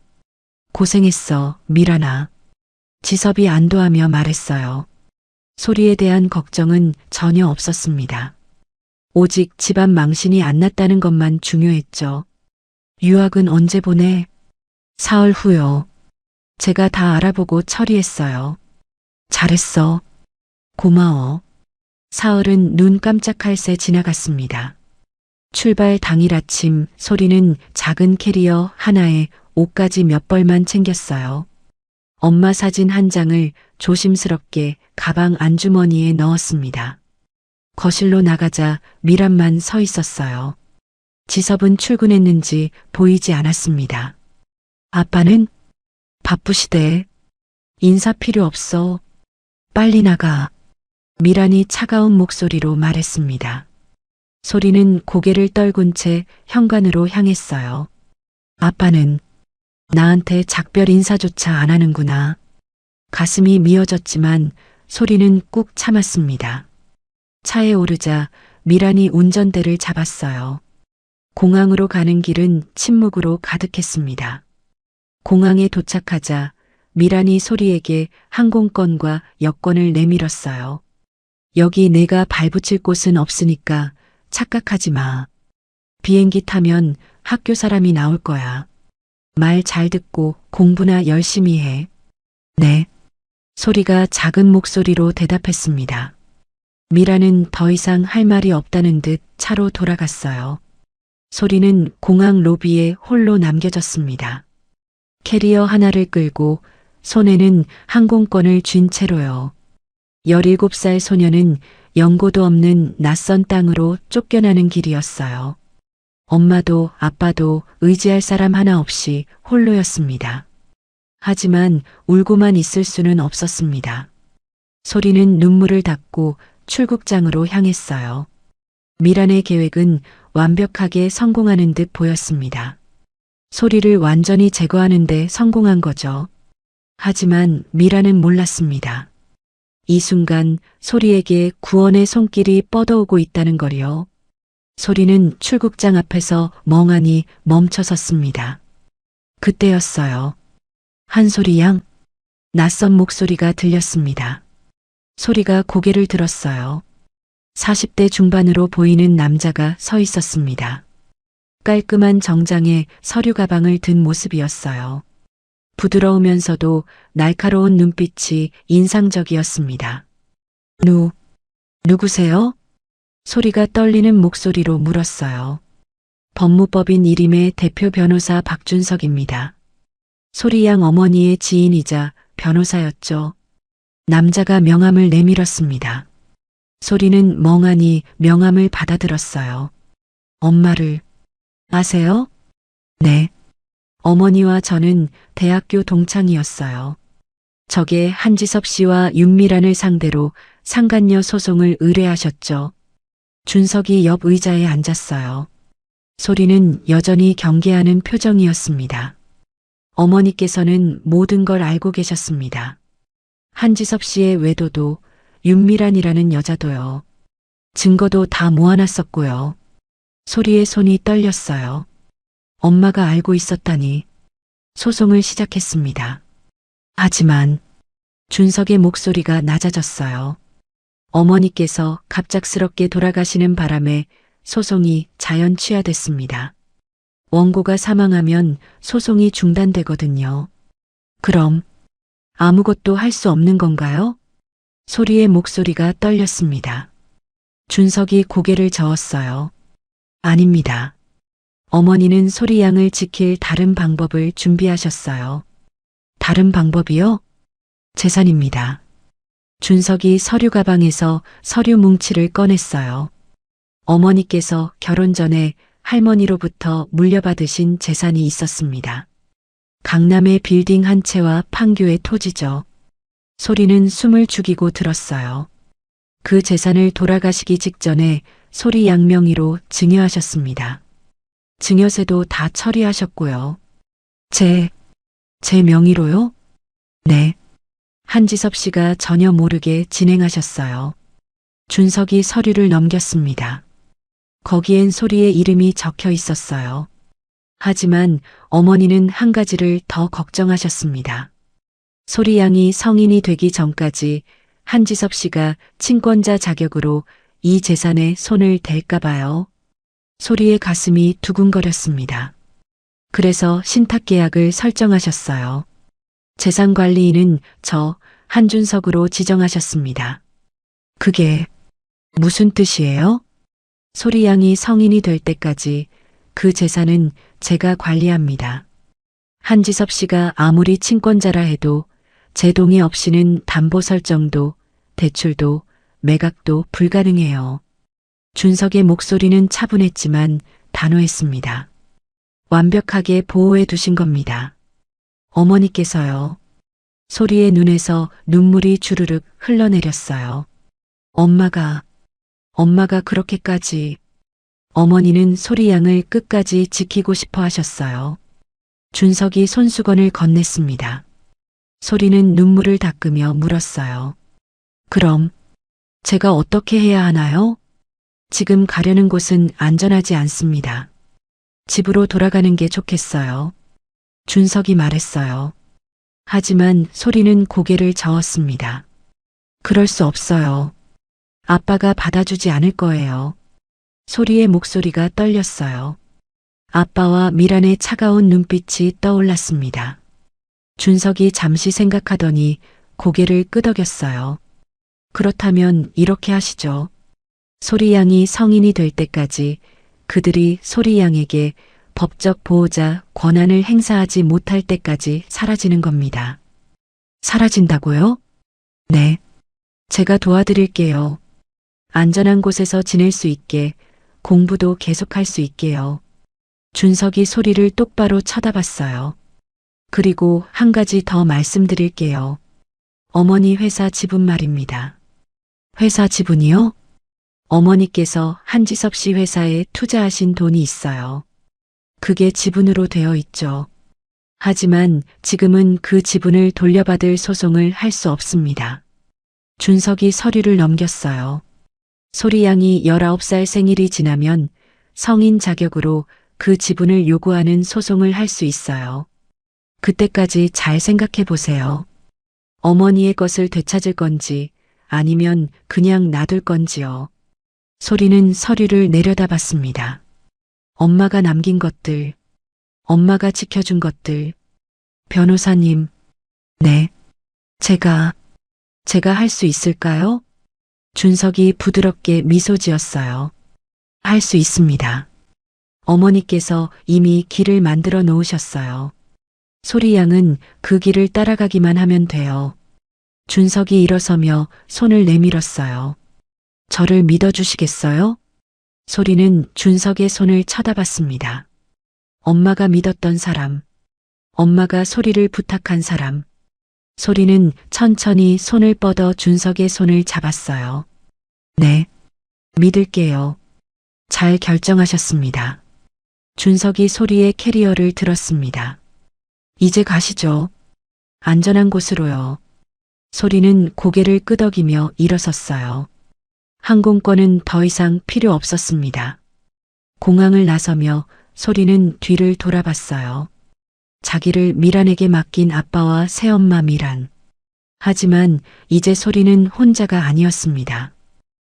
고생했어, 미란아. 지섭이 안도하며 말했어요. 소리에 대한 걱정은 전혀 없었습니다. 오직 집안 망신이 안 났다는 것만 중요했죠. 유학은 언제 보내? 사흘 후요. 제가 다 알아보고 처리했어요. 잘했어. 고마워. 사흘은 눈 깜짝할 새 지나갔습니다. 출발 당일 아침 소리는 작은 캐리어 하나에 옷까지 몇 벌만 챙겼어요. 엄마 사진 한 장을 조심스럽게 가방 안주머니에 넣었습니다. 거실로 나가자 미란만 서 있었어요. 지섭은 출근했는지 보이지 않았습니다. 아빠는? 바쁘시대. 인사 필요 없어. 빨리 나가. 미란이 차가운 목소리로 말했습니다. 소리는 고개를 떨군 채 현관으로 향했어요. 아빠는 나한테 작별 인사조차 안 하는구나. 가슴이 미어졌지만 소리는 꾹 참았습니다. 차에 오르자 미란이 운전대를 잡았어요. 공항으로 가는 길은 침묵으로 가득했습니다. 공항에 도착하자 미란이 소리에게 항공권과 여권을 내밀었어요. 여기 내가 발붙일 곳은 없으니까 착각하지 마. 비행기 타면 학교 사람이 나올 거야. 말 잘 듣고 공부나 열심히 해. 네. 소리가 작은 목소리로 대답했습니다. 미라는 더 이상 할 말이 없다는 듯 차로 돌아갔어요. 소리는 공항 로비에 홀로 남겨졌습니다. 캐리어 하나를 끌고 손에는 항공권을 쥔 채로요. 17살 소녀는 연고도 없는 낯선 땅으로 쫓겨나는 길이었어요. 엄마도 아빠도 의지할 사람 하나 없이 홀로였습니다. 하지만 울고만 있을 수는 없었습니다. 소리는 눈물을 닦고 출국장으로 향했어요. 미란의 계획은 완벽하게 성공하는 듯 보였습니다. 소리를 완전히 제거하는데 성공한 거죠. 하지만 미란은 몰랐습니다. 이 순간 소리에게 구원의 손길이 뻗어오고 있다는 걸요. 소리는 출국장 앞에서 멍하니 멈춰 섰습니다. 그때였어요. 한소리 양, 낯선 목소리가 들렸습니다. 소리가 고개를 들었어요. 40대 중반으로 보이는 남자가 서 있었습니다. 깔끔한 정장에 서류 가방을 든 모습이었어요. 부드러우면서도 날카로운 눈빛이 인상적이었습니다. 누구세요? 소리가 떨리는 목소리로 물었어요. 법무법인 일임의 대표 변호사 박준석입니다. 소리 양 어머니의 지인이자 변호사였죠. 남자가 명함을 내밀었습니다. 소리는 멍하니 명함을 받아들었어요. 엄마를 아세요? 네. 어머니와 저는 대학교 동창이었어요. 적의 한지섭 씨와 윤미란을 상대로 상간녀 소송을 의뢰하셨죠. 준석이 옆 의자에 앉았어요. 소리는 여전히 경계하는 표정이었습니다. 어머니께서는 모든 걸 알고 계셨습니다. 한지섭 씨의 외도도 윤미란이라는 여자도요. 증거도 다 모아놨었고요. 소리의 손이 떨렸어요. 엄마가 알고 있었다니. 소송을 시작했습니다. 하지만 준석의 목소리가 낮아졌어요. 어머니께서 갑작스럽게 돌아가시는 바람에 소송이 자연취하됐습니다. 원고가 사망하면 소송이 중단되거든요. 그럼 아무것도 할 수 없는 건가요? 소리의 목소리가 떨렸습니다. 준석이 고개를 저었어요. 아닙니다. 어머니는 소리 양을 지킬 다른 방법을 준비하셨어요. 다른 방법이요? 재산입니다. 준석이 서류 가방에서 서류 뭉치를 꺼냈어요. 어머니께서 결혼 전에 할머니로부터 물려받으신 재산이 있었습니다. 강남의 빌딩 한 채와 판교의 토지죠. 소리는 숨을 죽이고 들었어요. 그 재산을 돌아가시기 직전에 소리 양 명의로 증여하셨습니다. 증여세도 다 처리하셨고요. 제 명의로요? 네. 한지섭 씨가 전혀 모르게 진행하셨어요. 준석이 서류를 넘겼습니다. 거기엔 소리의 이름이 적혀 있었어요. 하지만 어머니는 한 가지를 더 걱정하셨습니다. 소리 양이 성인이 되기 전까지 한지섭 씨가 친권자 자격으로 이 재산에 손을 댈까 봐요. 소리의 가슴이 두근거렸습니다. 그래서 신탁계약을 설정하셨어요. 재산관리인은 저 한준석으로 지정하셨습니다. 그게 무슨 뜻이에요? 소리 양이 성인이 될 때까지 그 재산은 제가 관리합니다. 한지섭 씨가 아무리 친권자라 해도 제 동의 없이는 담보 설정도 대출도 매각도 불가능해요. 준석의 목소리는 차분했지만 단호했습니다. 완벽하게 보호해 두신 겁니다. 어머니께서요. 소리의 눈에서 눈물이 주르륵 흘러내렸어요. 엄마가 그렇게까지. 어머니는 소리 양을 끝까지 지키고 싶어 하셨어요. 준석이 손수건을 건넸습니다. 소리는 눈물을 닦으며 물었어요. 그럼 제가 어떻게 해야 하나요? 지금 가려는 곳은 안전하지 않습니다. 집으로 돌아가는 게 좋겠어요. 준석이 말했어요. 하지만 소리는 고개를 저었습니다. 그럴 수 없어요. 아빠가 받아주지 않을 거예요. 소리의 목소리가 떨렸어요. 아빠와 미란의 차가운 눈빛이 떠올랐습니다. 준석이 잠시 생각하더니 고개를 끄덕였어요. 그렇다면 이렇게 하시죠. 소리양이 성인이 될 때까지 그들이 소리양에게 법적 보호자 권한을 행사하지 못할 때까지 사라지는 겁니다. 사라진다고요? 네. 제가 도와드릴게요. 안전한 곳에서 지낼 수 있게, 공부도 계속할 수 있게요. 준석이 소리를 똑바로 쳐다봤어요. 그리고 한 가지 더 말씀드릴게요. 어머니 회사 지분 말입니다. 회사 지분이요? 어머니께서 한지섭 씨 회사에 투자하신 돈이 있어요. 그게 지분으로 되어 있죠. 하지만 지금은 그 지분을 돌려받을 소송을 할 수 없습니다. 준석이 서류를 넘겼어요. 소리양이 19살 생일이 지나면 성인 자격으로 그 지분을 요구하는 소송을 할 수 있어요. 그때까지 잘 생각해 보세요. 어머니의 것을 되찾을 건지 아니면 그냥 놔둘 건지요. 소리는 서류를 내려다봤습니다. 엄마가 남긴 것들, 엄마가 지켜준 것들. 변호사님, 네. 제가 할 수 있을까요? 준석이 부드럽게 미소 지었어요. 할 수 있습니다. 어머니께서 이미 길을 만들어 놓으셨어요. 소리양은 그 길을 따라가기만 하면 돼요. 준석이 일어서며 손을 내밀었어요. 저를 믿어주시겠어요? 소리는 준석의 손을 쳐다봤습니다. 엄마가 믿었던 사람, 엄마가 소리를 부탁한 사람. 소리는 천천히 손을 뻗어 준석의 손을 잡았어요. 네, 믿을게요. 잘 결정하셨습니다. 준석이 소리의 캐리어를 들었습니다. 이제 가시죠. 안전한 곳으로요. 소리는 고개를 끄덕이며 일어섰어요. 항공권은 더 이상 필요 없었습니다. 공항을 나서며 소리는 뒤를 돌아봤어요. 자기를 미란에게 맡긴 아빠와 새엄마 미란. 하지만 이제 소리는 혼자가 아니었습니다.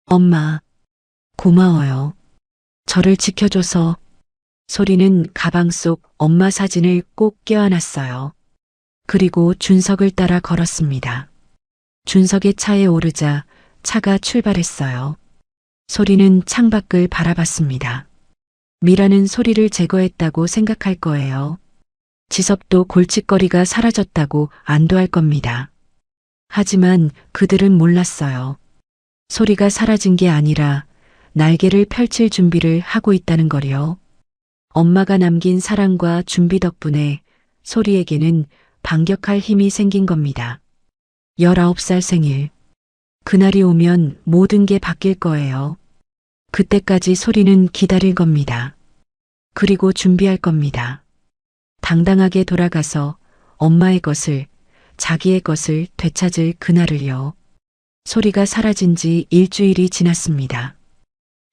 엄마, 고마워요. 저를 지켜줘서. 소리는 가방 속 엄마 사진을 꼭 껴안았어요. 그리고 준석을 따라 걸었습니다. 준석의 차에 오르자 차가 출발했어요. 소리는 창밖을 바라봤습니다. 미라는 소리를 제거했다고 생각할 거예요. 지섭도 골칫거리가 사라졌다고 안도할 겁니다. 하지만 그들은 몰랐어요. 소리가 사라진 게 아니라 날개를 펼칠 준비를 하고 있다는 거요. 엄마가 남긴 사랑과 준비 덕분에 소리에게는 반격할 힘이 생긴 겁니다. 19살 생일. 그날이 오면 모든 게 바뀔 거예요. 그때까지 소리는 기다릴 겁니다. 그리고 준비할 겁니다. 당당하게 돌아가서 엄마의 것을, 자기의 것을 되찾을 그날을요. 소리가 사라진 지 일주일이 지났습니다.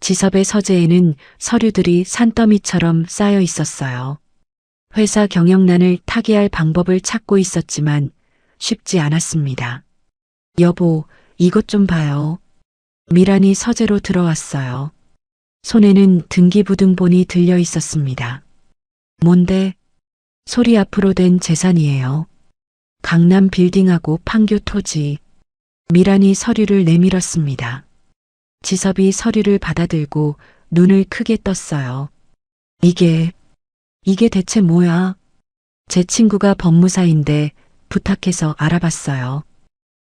지섭의 서재에는 서류들이 산더미처럼 쌓여 있었어요. 회사 경영난을 타개할 방법을 찾고 있었지만 쉽지 않았습니다. 여보, 이것 좀 봐요. 미란이 서재로 들어왔어요. 손에는 등기부등본이 들려 있었습니다. 뭔데? 소리 앞으로 된 재산이에요. 강남 빌딩하고 판교 토지. 미란이 서류를 내밀었습니다. 지섭이 서류를 받아들고 눈을 크게 떴어요. 이게 대체 뭐야? 제 친구가 법무사인데 부탁해서 알아봤어요.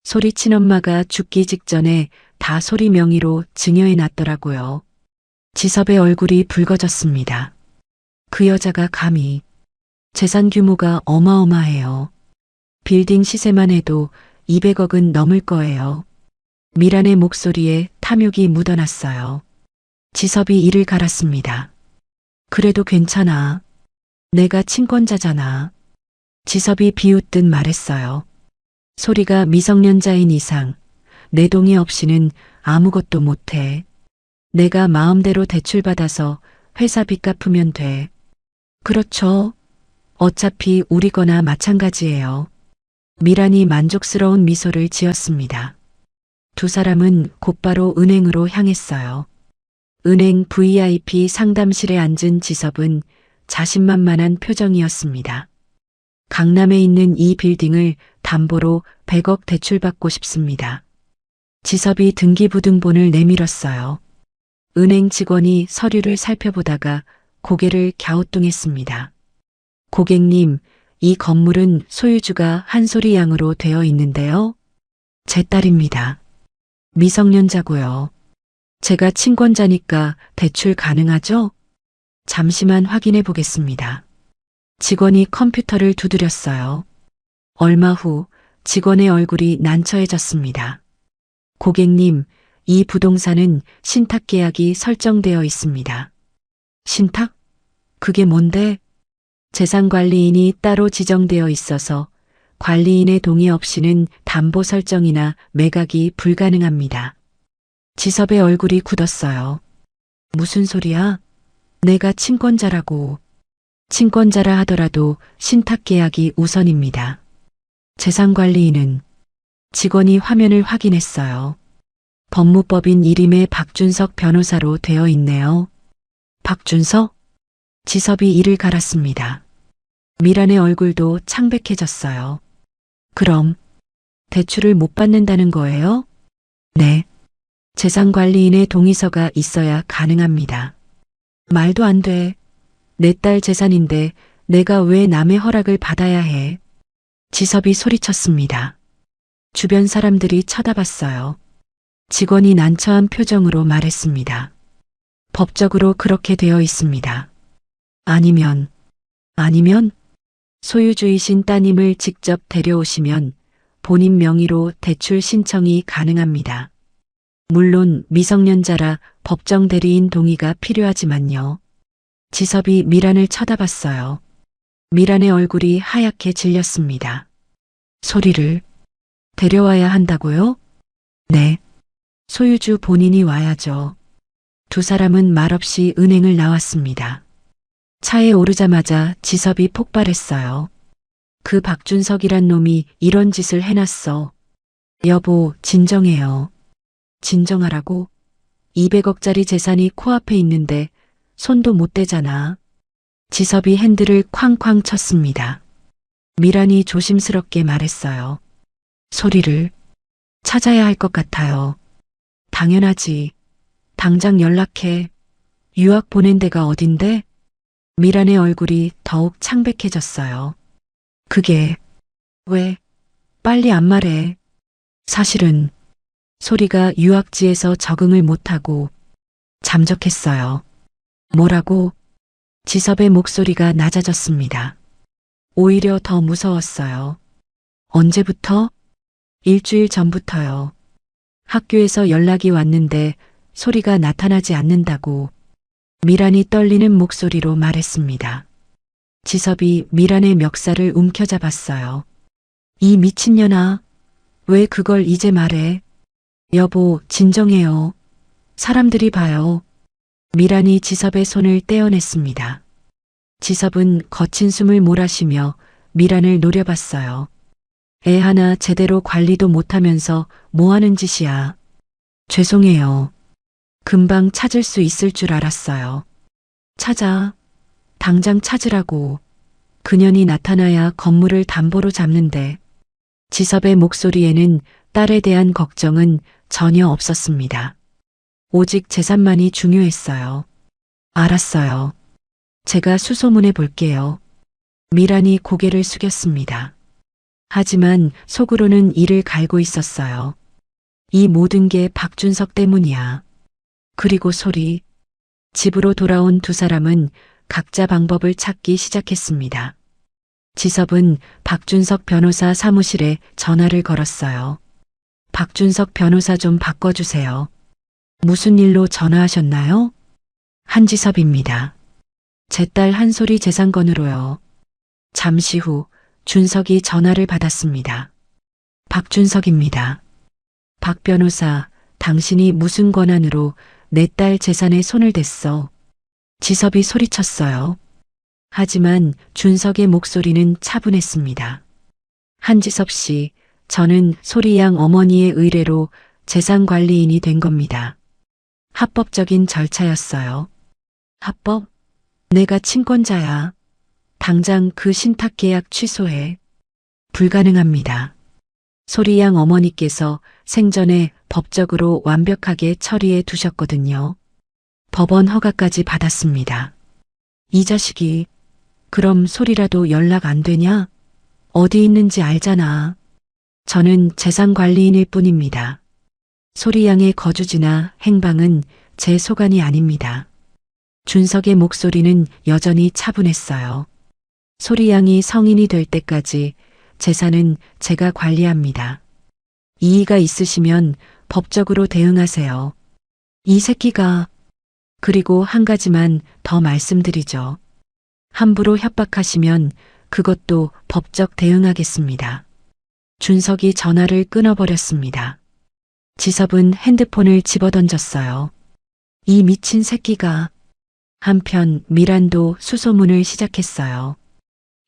소리 친엄마가 죽기 직전에 다 소리 명의로 증여해 놨더라고요. 지섭의 얼굴이 붉어졌습니다. 그 여자가 감히. 재산 규모가 어마어마해요. 빌딩 시세만 해도 200억은 넘을 거예요. 미란의 목소리에 탐욕이 묻어났어요. 지섭이 이를 갈았습니다. 그래도 괜찮아. 내가 친권자잖아. 지섭이 비웃듯 말했어요. 소리가 미성년자인 이상 내 동의 없이는 아무것도 못해. 내가 마음대로 대출받아서 회사 빚 갚으면 돼. 그렇죠. 어차피 우리 거나 마찬가지예요. 미란이 만족스러운 미소를 지었습니다. 두 사람은 곧바로 은행으로 향했어요. 은행 VIP 상담실에 앉은 지섭은 자신만만한 표정이었습니다. 강남에 있는 이 빌딩을 담보로 100억 대출받고 싶습니다. 지섭이 등기부등본을 내밀었어요. 은행 직원이 서류를 살펴보다가 고개를 갸우뚱했습니다. 고객님, 이 건물은 소유주가 한솔이 양으로 되어 있는데요. 제 딸입니다. 미성년자고요. 제가 친권자니까 대출 가능하죠? 잠시만 확인해 보겠습니다. 직원이 컴퓨터를 두드렸어요. 얼마 후 직원의 얼굴이 난처해졌습니다. 고객님, 이 부동산은 신탁 계약이 설정되어 있습니다. 신탁? 그게 뭔데? 재산관리인이 따로 지정되어 있어서 관리인의 동의 없이는 담보 설정이나 매각이 불가능합니다. 지섭의 얼굴이 굳었어요. 무슨 소리야? 내가 친권자라고. 친권자라 하더라도 신탁 계약이 우선입니다. 재산관리인은 직원이 화면을 확인했어요. 법무법인 이림의 박준석 변호사로 되어 있네요. 박준석? 지섭이 이를 갈았습니다. 미란의 얼굴도 창백해졌어요. 그럼 대출을 못 받는다는 거예요? 네. 재산관리인의 동의서가 있어야 가능합니다. 말도 안 돼. 내 딸 재산인데 내가 왜 남의 허락을 받아야 해? 지섭이 소리쳤습니다. 주변 사람들이 쳐다봤어요. 직원이 난처한 표정으로 말했습니다. 법적으로 그렇게 되어 있습니다. 아니면 소유주이신 따님을 직접 데려오시면 본인 명의로 대출 신청이 가능합니다. 물론 미성년자라 법정 대리인 동의가 필요하지만요. 지섭이 미란을 쳐다봤어요. 미란의 얼굴이 하얗게 질렸습니다. 소리를 데려와야 한다고요? 네. 소유주 본인이 와야죠. 두 사람은 말없이 은행을 나왔습니다. 차에 오르자마자 지섭이 폭발했어요. 그 박준석이란 놈이 이런 짓을 해놨어. 여보, 진정해요. 진정하라고? 200억짜리 재산이 코앞에 있는데 손도 못 대잖아. 지섭이 핸들을 쾅쾅 쳤습니다. 미란이 조심스럽게 말했어요. 소리를 찾아야 할 것 같아요. 당연하지. 당장 연락해. 유학 보낸 데가 어딘데? 미란의 얼굴이 더욱 창백해졌어요. 그게 왜? 빨리 안 말해. 사실은 소리가 유학지에서 적응을 못하고 잠적했어요. 뭐라고? 지섭의 목소리가 낮아졌습니다. 오히려 더 무서웠어요. 언제부터? 일주일 전부터요. 학교에서 연락이 왔는데 소리가 나타나지 않는다고 미란이 떨리는 목소리로 말했습니다. 지섭이 미란의 멱살을 움켜잡았어요. 이 미친년아, 왜 그걸 이제 말해? 여보, 진정해요. 사람들이 봐요. 미란이 지섭의 손을 떼어냈습니다. 지섭은 거친 숨을 몰아쉬며 미란을 노려봤어요. 애 하나 제대로 관리도 못하면서 뭐하는 짓이야. 죄송해요. 금방 찾을 수 있을 줄 알았어요. 찾아. 당장 찾으라고. 그년이 나타나야 건물을 담보로 잡는데. 지섭의 목소리에는 딸에 대한 걱정은 전혀 없었습니다. 오직 재산만이 중요했어요. 알았어요. 제가 수소문해 볼게요. 미란이 고개를 숙였습니다. 하지만 속으로는 이를 갈고 있었어요. 이 모든 게 박준석 때문이야. 그리고 소리. 집으로 돌아온 두 사람은 각자 방법을 찾기 시작했습니다. 지섭은 박준석 변호사 사무실에 전화를 걸었어요. 박준석 변호사 좀 바꿔주세요. 무슨 일로 전화하셨나요? 한지섭입니다. 제 딸 한솔이 재산건으로요. 잠시 후 준석이 전화를 받았습니다. 박준석입니다. 박 변호사, 당신이 무슨 권한으로 내 딸 재산에 손을 댔어? 지섭이 소리쳤어요. 하지만 준석의 목소리는 차분했습니다. 한지섭 씨, 저는 소리양 어머니의 의뢰로 재산관리인이 된 겁니다. 합법적인 절차였어요. 합법? 내가 친권자야. 당장 그 신탁 계약 취소해. 불가능합니다. 소리양 어머니께서 생전에 법적으로 완벽하게 처리해 두셨거든요. 법원 허가까지 받았습니다. 이 자식이 그럼 소리라도 연락 안 되냐? 어디 있는지 알잖아. 저는 재산관리인일 뿐입니다. 소리양의 거주지나 행방은 제 소관이 아닙니다. 준석의 목소리는 여전히 차분했어요. 소리양이 성인이 될 때까지 재산은 제가 관리합니다. 이의가 있으시면 법적으로 대응하세요. 이 새끼가. 그리고 한 가지만 더 말씀드리죠. 함부로 협박하시면 그것도 법적 대응하겠습니다. 준석이 전화를 끊어버렸습니다. 지섭은 핸드폰을 집어던졌어요. 이 미친 새끼가. 한편 미란도 수소문을 시작했어요.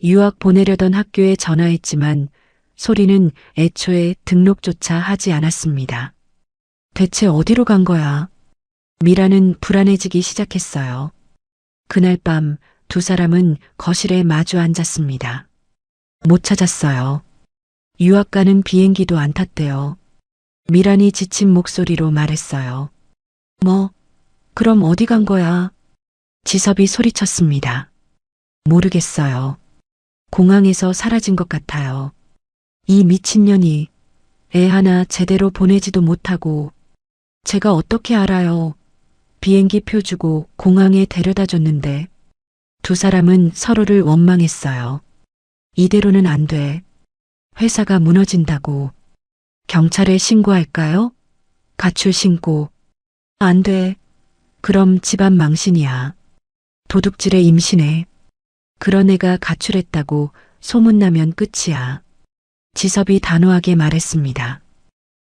유학 보내려던 학교에 전화했지만 소리는 애초에 등록조차 하지 않았습니다. 대체 어디로 간 거야? 미란은 불안해지기 시작했어요. 그날 밤 두 사람은 거실에 마주 앉았습니다. 못 찾았어요. 유학 가는 비행기도 안 탔대요. 미란이 지친 목소리로 말했어요. 뭐, 그럼 어디 간 거야? 지섭이 소리쳤습니다. 모르겠어요. 공항에서 사라진 것 같아요. 이 미친년이 애 하나 제대로 보내지도 못하고. 제가 어떻게 알아요? 비행기 표 주고 공항에 데려다 줬는데. 두 사람은 서로를 원망했어요. 이대로는 안 돼. 회사가 무너진다고. 경찰에 신고할까요? 가출 신고. 안 돼. 그럼 집안 망신이야. 도둑질에 임신해. 그런 애가 가출했다고 소문나면 끝이야. 지섭이 단호하게 말했습니다.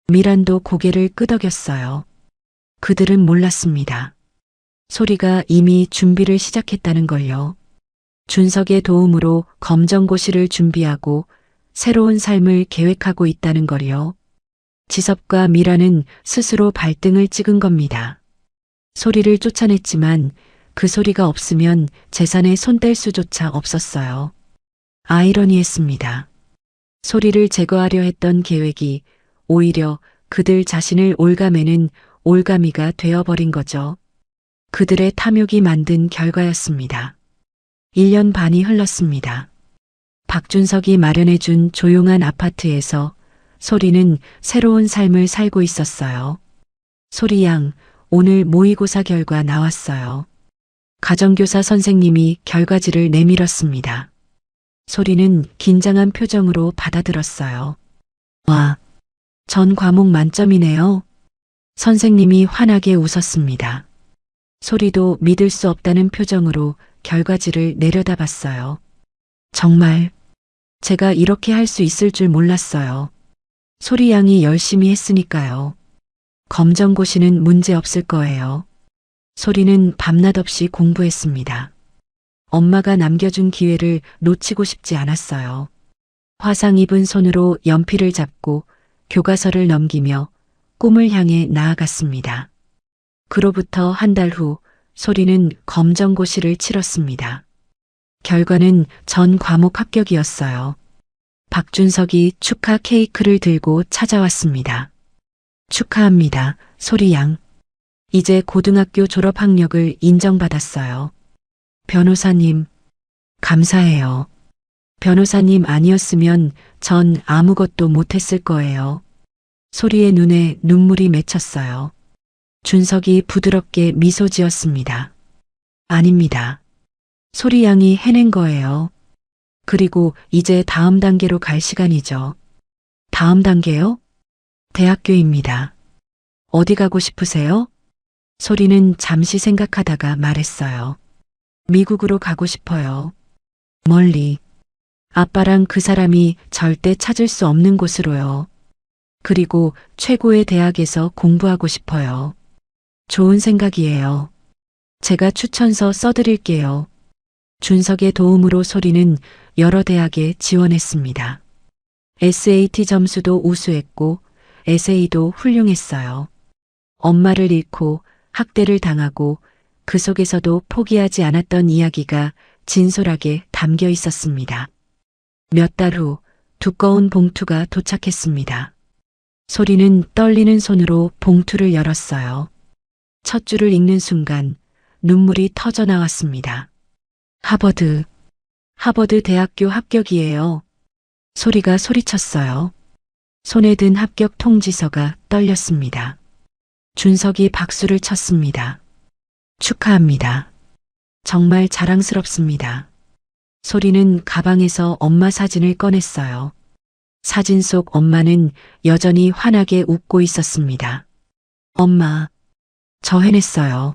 미란도 고개를 끄덕였어요. 그들은 몰랐습니다. 소리가 이미 준비를 시작했다는 걸요. 준석의 도움으로 검정고시를 준비하고 새로운 삶을 계획하고 있다는 걸요. 지섭과 미라는 스스로 발등을 찍은 겁니다. 소리를 쫓아냈지만 그 소리가 없으면 재산에 손댈 수조차 없었어요. 아이러니했습니다. 소리를 제거하려 했던 계획이 오히려 그들 자신을 올가매는 올가미가 되어버린 거죠. 그들의 탐욕이 만든 결과였습니다. 1년 반이 흘렀습니다. 박준석이 마련해준 조용한 아파트에서 소리는 새로운 삶을 살고 있었어요. 소리양, 오늘 모의고사 결과 나왔어요. 가정교사 선생님이 결과지를 내밀었습니다. 소리는 긴장한 표정으로 받아들었어요. 와, 전 과목 만점이네요. 선생님이 환하게 웃었습니다. 소리도 믿을 수 없다는 표정으로 결과지를 내려다봤어요. 정말 제가 이렇게 할 수 있을 줄 몰랐어요. 소리 양이 열심히 했으니까요. 검정고시는 문제 없을 거예요. 소리는 밤낮 없이 공부했습니다. 엄마가 남겨준 기회를 놓치고 싶지 않았어요. 화상 입은 손으로 연필을 잡고 교과서를 넘기며 꿈을 향해 나아갔습니다. 그로부터 한 달 후 소리는 검정고시를 치렀습니다. 결과는 전 과목 합격이었어요. 박준석이 축하 케이크를 들고 찾아왔습니다. 축하합니다, 소리양. 이제 고등학교 졸업 학력을 인정받았어요. 변호사님, 감사해요. 변호사님 아니었으면 전 아무것도 못했을 거예요. 소리의 눈에 눈물이 맺혔어요. 준석이 부드럽게 미소 지었습니다. 아닙니다. 소리 양이 해낸 거예요. 그리고 이제 다음 단계로 갈 시간이죠. 다음 단계요? 대학교입니다. 어디 가고 싶으세요? 소리는 잠시 생각하다가 말했어요. 미국으로 가고 싶어요. 멀리. 아빠랑 그 사람이 절대 찾을 수 없는 곳으로요. 그리고 최고의 대학에서 공부하고 싶어요. 좋은 생각이에요. 제가 추천서 써드릴게요. 준석의 도움으로 소리는 여러 대학에 지원했습니다. SAT 점수도 우수했고 에세이도 훌륭했어요. 엄마를 잃고 학대를 당하고 그 속에서도 포기하지 않았던 이야기가 진솔하게 담겨 있었습니다. 몇 달 후 두꺼운 봉투가 도착했습니다. 소리는 떨리는 손으로 봉투를 열었어요. 첫 줄을 읽는 순간 눈물이 터져 나왔습니다. 하버드 대학교 합격이에요. 소리가 소리쳤어요. 손에 든 합격 통지서가 떨렸습니다. 준석이 박수를 쳤습니다. 축하합니다. 정말 자랑스럽습니다. 소리는 가방에서 엄마 사진을 꺼냈어요. 사진 속 엄마는 여전히 환하게 웃고 있었습니다. 엄마, 저 해냈어요.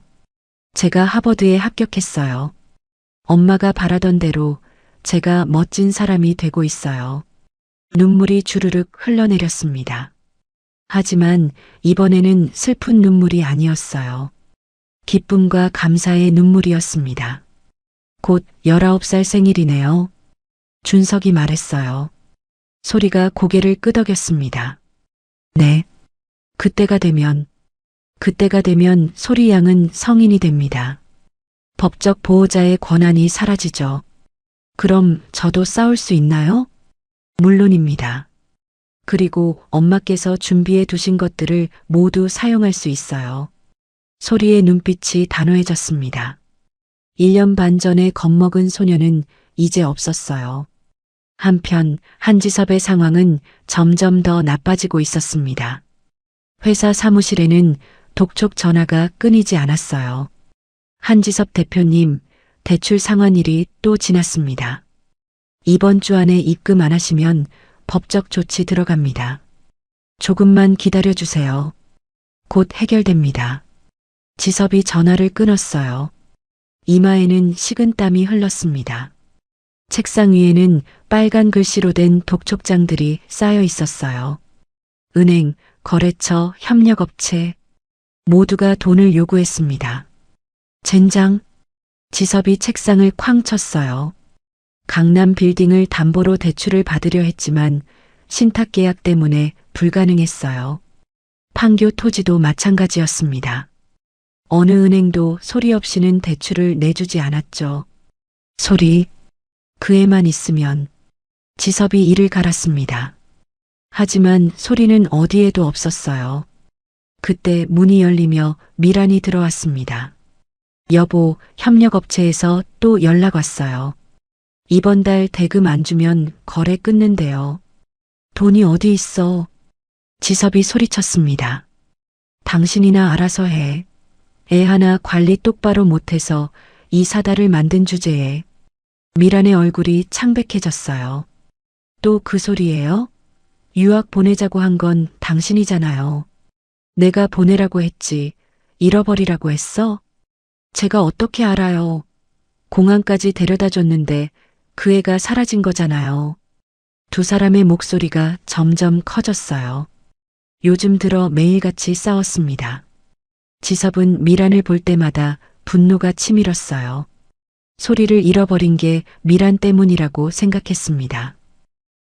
제가 하버드에 합격했어요. 엄마가 바라던 대로 제가 멋진 사람이 되고 있어요. 눈물이 주르륵 흘러내렸습니다. 하지만 이번에는 슬픈 눈물이 아니었어요. 기쁨과 감사의 눈물이었습니다. 곧 19살 생일이네요. 준석이 말했어요. 소리가 고개를 끄덕였습니다. 네. 그때가 되면 소리 양은 성인이 됩니다. 법적 보호자의 권한이 사라지죠. 그럼 저도 싸울 수 있나요? 물론입니다. 그리고 엄마께서 준비해 두신 것들을 모두 사용할 수 있어요. 소리의 눈빛이 단호해졌습니다. 1년 반 전에 겁먹은 소녀는 이제 없었어요. 한편 한지섭의 상황은 점점 더 나빠지고 있었습니다. 회사 사무실에는 독촉 전화가 끊이지 않았어요. 한지섭 대표님, 대출 상환일이 또 지났습니다. 이번 주 안에 입금 안 하시면 법적 조치 들어갑니다. 조금만 기다려 주세요. 곧 해결됩니다. 지섭이 전화를 끊었어요. 이마에는 식은땀이 흘렀습니다. 책상 위에는 빨간 글씨로 된 독촉장들이 쌓여 있었어요. 은행, 거래처, 협력업체 모두가 돈을 요구했습니다. 젠장. 지섭이 책상을 쾅 쳤어요. 강남 빌딩을 담보로 대출을 받으려 했지만 신탁 계약 때문에 불가능했어요. 판교 토지도 마찬가지였습니다. 어느 은행도 소리 없이는 대출을 내주지 않았죠. 소리, 그 애만 있으면. 지섭이 이를 갈았습니다. 하지만 소리는 어디에도 없었어요. 그때 문이 열리며 미란이 들어왔습니다. 여보, 협력업체에서 또 연락 왔어요. 이번 달 대금 안 주면 거래 끊는데요. 돈이 어디 있어? 지섭이 소리쳤습니다. 당신이나 알아서 해. 애 하나 관리 똑바로 못해서 이 사달을 만든 주제에. 미란의 얼굴이 창백해졌어요. 또 그 소리예요? 유학 보내자고 한 건 당신이잖아요. 내가 보내라고 했지. 잃어버리라고 했어? 제가 어떻게 알아요? 공항까지 데려다 줬는데 그 애가 사라진 거잖아요. 두 사람의 목소리가 점점 커졌어요. 요즘 들어 매일같이 싸웠습니다. 지섭은 미란을 볼 때마다 분노가 치밀었어요. 소리를 잃어버린 게 미란 때문이라고 생각했습니다.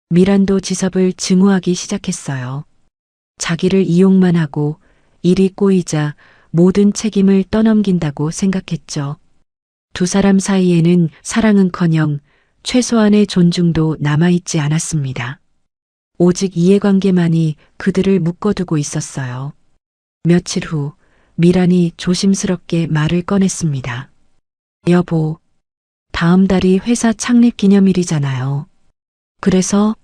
미란도 지섭을 증오하기 시작했어요. 자기를 이용만 하고 일이 꼬이자 모든 책임을 떠넘긴다고 생각했죠. 두 사람 사이에는 사랑은커녕 최소한의 존중도 남아있지 않았습니다. 오직 이해관계만이 그들을 묶어두고 있었어요. 며칠 후 미란이 조심스럽게 말을 꺼냈습니다. 여보, 다음 달이 회사 창립 기념일이잖아요. 그래서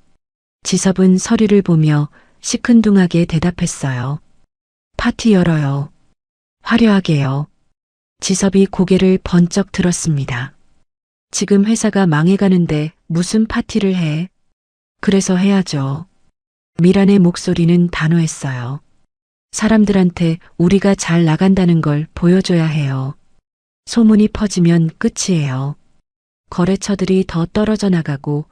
지섭은 서류를 보며 시큰둥하게 대답했어요. 파티 열어요. 화려하게요. 지섭이 고개를 번쩍 들었습니다. 지금 회사가 망해가는데 무슨 파티를 해? 그래서 해야죠. 미란의 목소리는 단호했어요. 사람들한테 우리가 잘 나간다는 걸 보여줘야 해요. 소문이 퍼지면 끝이에요. 거래처들이 더 떨어져 나가고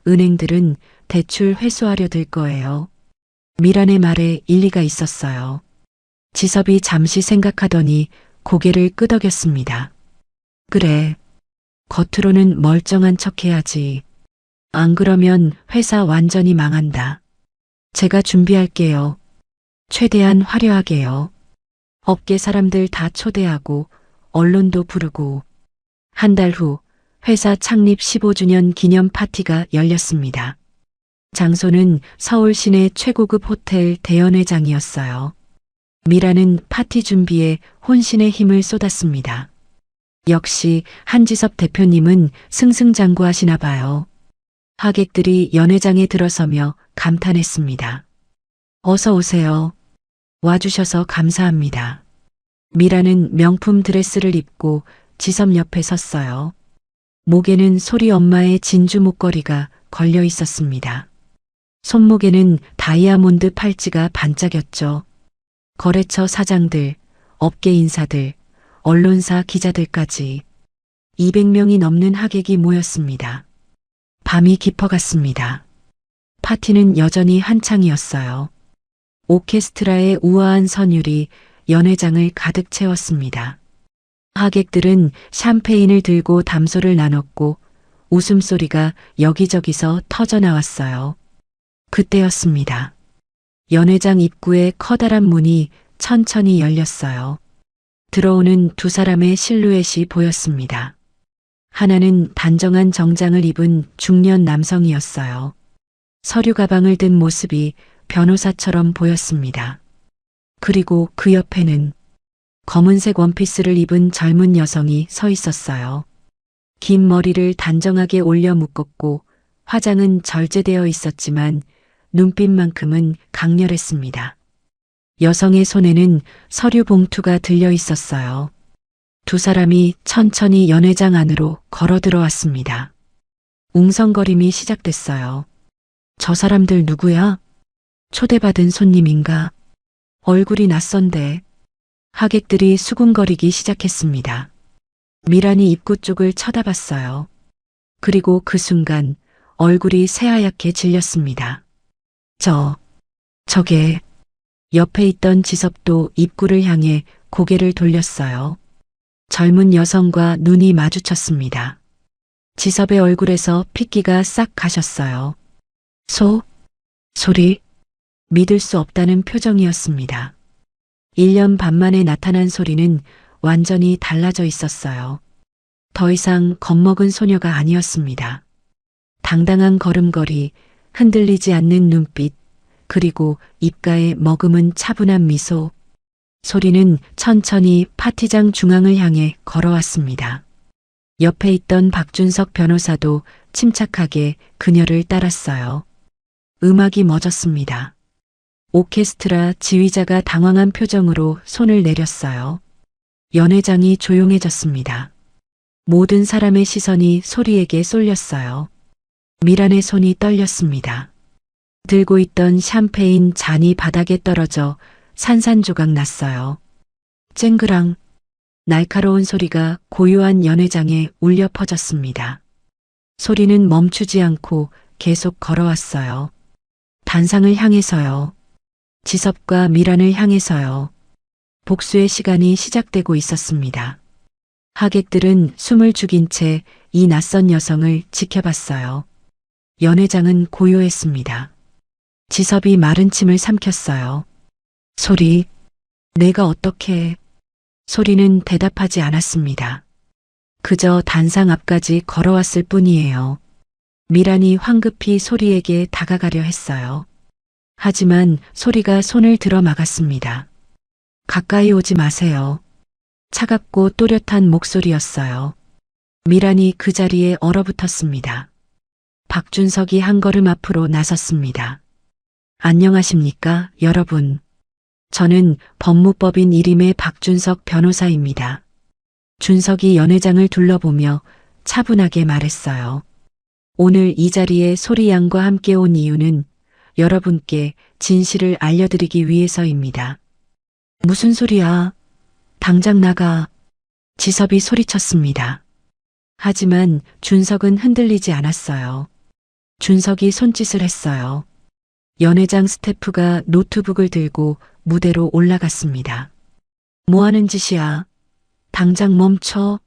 은행들은 대출 회수하려 들 거예요. 미란의 말에 일리가 있었어요. 지섭이 잠시 생각하더니 고개를 끄덕였습니다. 그래. 겉으로는 멀쩡한 척 해야지. 안 그러면 회사 완전히 망한다. 제가 준비할게요. 최대한 화려하게요. 업계 사람들 다 초대하고 언론도 부르고 한 달 후 회사 창립 15주년 기념 파티가 열렸습니다. 장소는 서울 시내 최고급 호텔 대연회장이었어요. 미라는 파티 준비에 혼신의 힘을 쏟았습니다. 역시 한지섭 대표님은 승승장구하시나 봐요. 하객들이 연회장에 들어서며 감탄했습니다. 어서 오세요. 와주셔서 감사합니다. 미라는 명품 드레스를 입고 지섭 옆에 섰어요. 목에는 소리 엄마의 진주 목걸이가 걸려 있었습니다. 손목에는 다이아몬드 팔찌가 반짝였죠. 거래처 사장들, 업계 인사들, 언론사 기자들까지 200명이 넘는 하객이 모였습니다. 밤이 깊어갔습니다. 파티는 여전히 한창이었어요. 오케스트라의 우아한 선율이 연회장을 가득 채웠습니다. 하객들은 샴페인을 들고 담소를 나눴고 웃음소리가 여기저기서 터져나왔어요. 그때였습니다. 연회장 입구에 커다란 문이 천천히 열렸어요. 들어오는 두 사람의 실루엣이 보였습니다. 하나는 단정한 정장을 입은 중년 남성이었어요. 서류 가방을 든 모습이 변호사처럼 보였습니다. 그리고 그 옆에는 검은색 원피스를 입은 젊은 여성이 서 있었어요. 긴 머리를 단정하게 올려 묶었고 화장은 절제되어 있었지만 눈빛만큼은 강렬했습니다. 여성의 손에는 서류 봉투가 들려 있었어요. 두 사람이 천천히 연회장 안으로 걸어 들어왔습니다. 웅성거림이 시작됐어요. 저 사람들 누구야? 초대받은 손님인가? 얼굴이 낯선데. 하객들이 수군거리기 시작했습니다. 미란이 입구 쪽을 쳐다봤어요. 그리고 그 순간 얼굴이 새하얗게 질렸습니다. 저게. 옆에 있던 지섭도 입구를 향해 고개를 돌렸어요. 젊은 여성과 눈이 마주쳤습니다. 지섭의 얼굴에서 핏기가 싹 가셨어요. 소리? 믿을 수 없다는 표정이었습니다. 1년 반 만에 나타난 소리는 완전히 달라져 있었어요. 더 이상 겁먹은 소녀가 아니었습니다. 당당한 걸음걸이, 흔들리지 않는 눈빛, 그리고 입가에 머금은 차분한 미소. 소리는 천천히 파티장 중앙을 향해 걸어왔습니다. 옆에 있던 박준석 변호사도 침착하게 그녀를 따랐어요. 음악이 멎었습니다. 오케스트라 지휘자가 당황한 표정으로 손을 내렸어요. 연회장이 조용해졌습니다. 모든 사람의 시선이 소리에게 쏠렸어요. 미란의 손이 떨렸습니다. 들고 있던 샴페인 잔이 바닥에 떨어져 산산조각 났어요. 쨍그랑 날카로운 소리가 고요한 연회장에 울려 퍼졌습니다. 소리는 멈추지 않고 계속 걸어왔어요. 단상을 향해서요. 지섭과 미란을 향해서요. 복수의 시간이 시작되고 있었습니다. 하객들은 숨을 죽인 채 이 낯선 여성을 지켜봤어요. 연회장은 고요했습니다. 지섭이 마른 침을 삼켰어요. 소리, 내가 어떻게... 소리는 대답하지 않았습니다. 그저 단상 앞까지 걸어왔을 뿐이에요. 미란이 황급히 소리에게 다가가려 했어요. 하지만 소리가 손을 들어 막았습니다. 가까이 오지 마세요. 차갑고 또렷한 목소리였어요. 미란이 그 자리에 얼어붙었습니다. 박준석이 한 걸음 앞으로 나섰습니다. 안녕하십니까, 여러분. 저는 법무법인 일임의 박준석 변호사입니다. 준석이 연회장을 둘러보며 차분하게 말했어요. 오늘 이 자리에 소리 양과 함께 온 이유는 여러분께 진실을 알려드리기 위해서입니다. 무슨 소리야? 당장 나가. 지섭이 소리쳤습니다. 하지만 준석은 흔들리지 않았어요. 준석이 손짓을 했어요. 연회장 스태프가 노트북을 들고 무대로 올라갔습니다. 뭐 하는 짓이야? 당장 멈춰.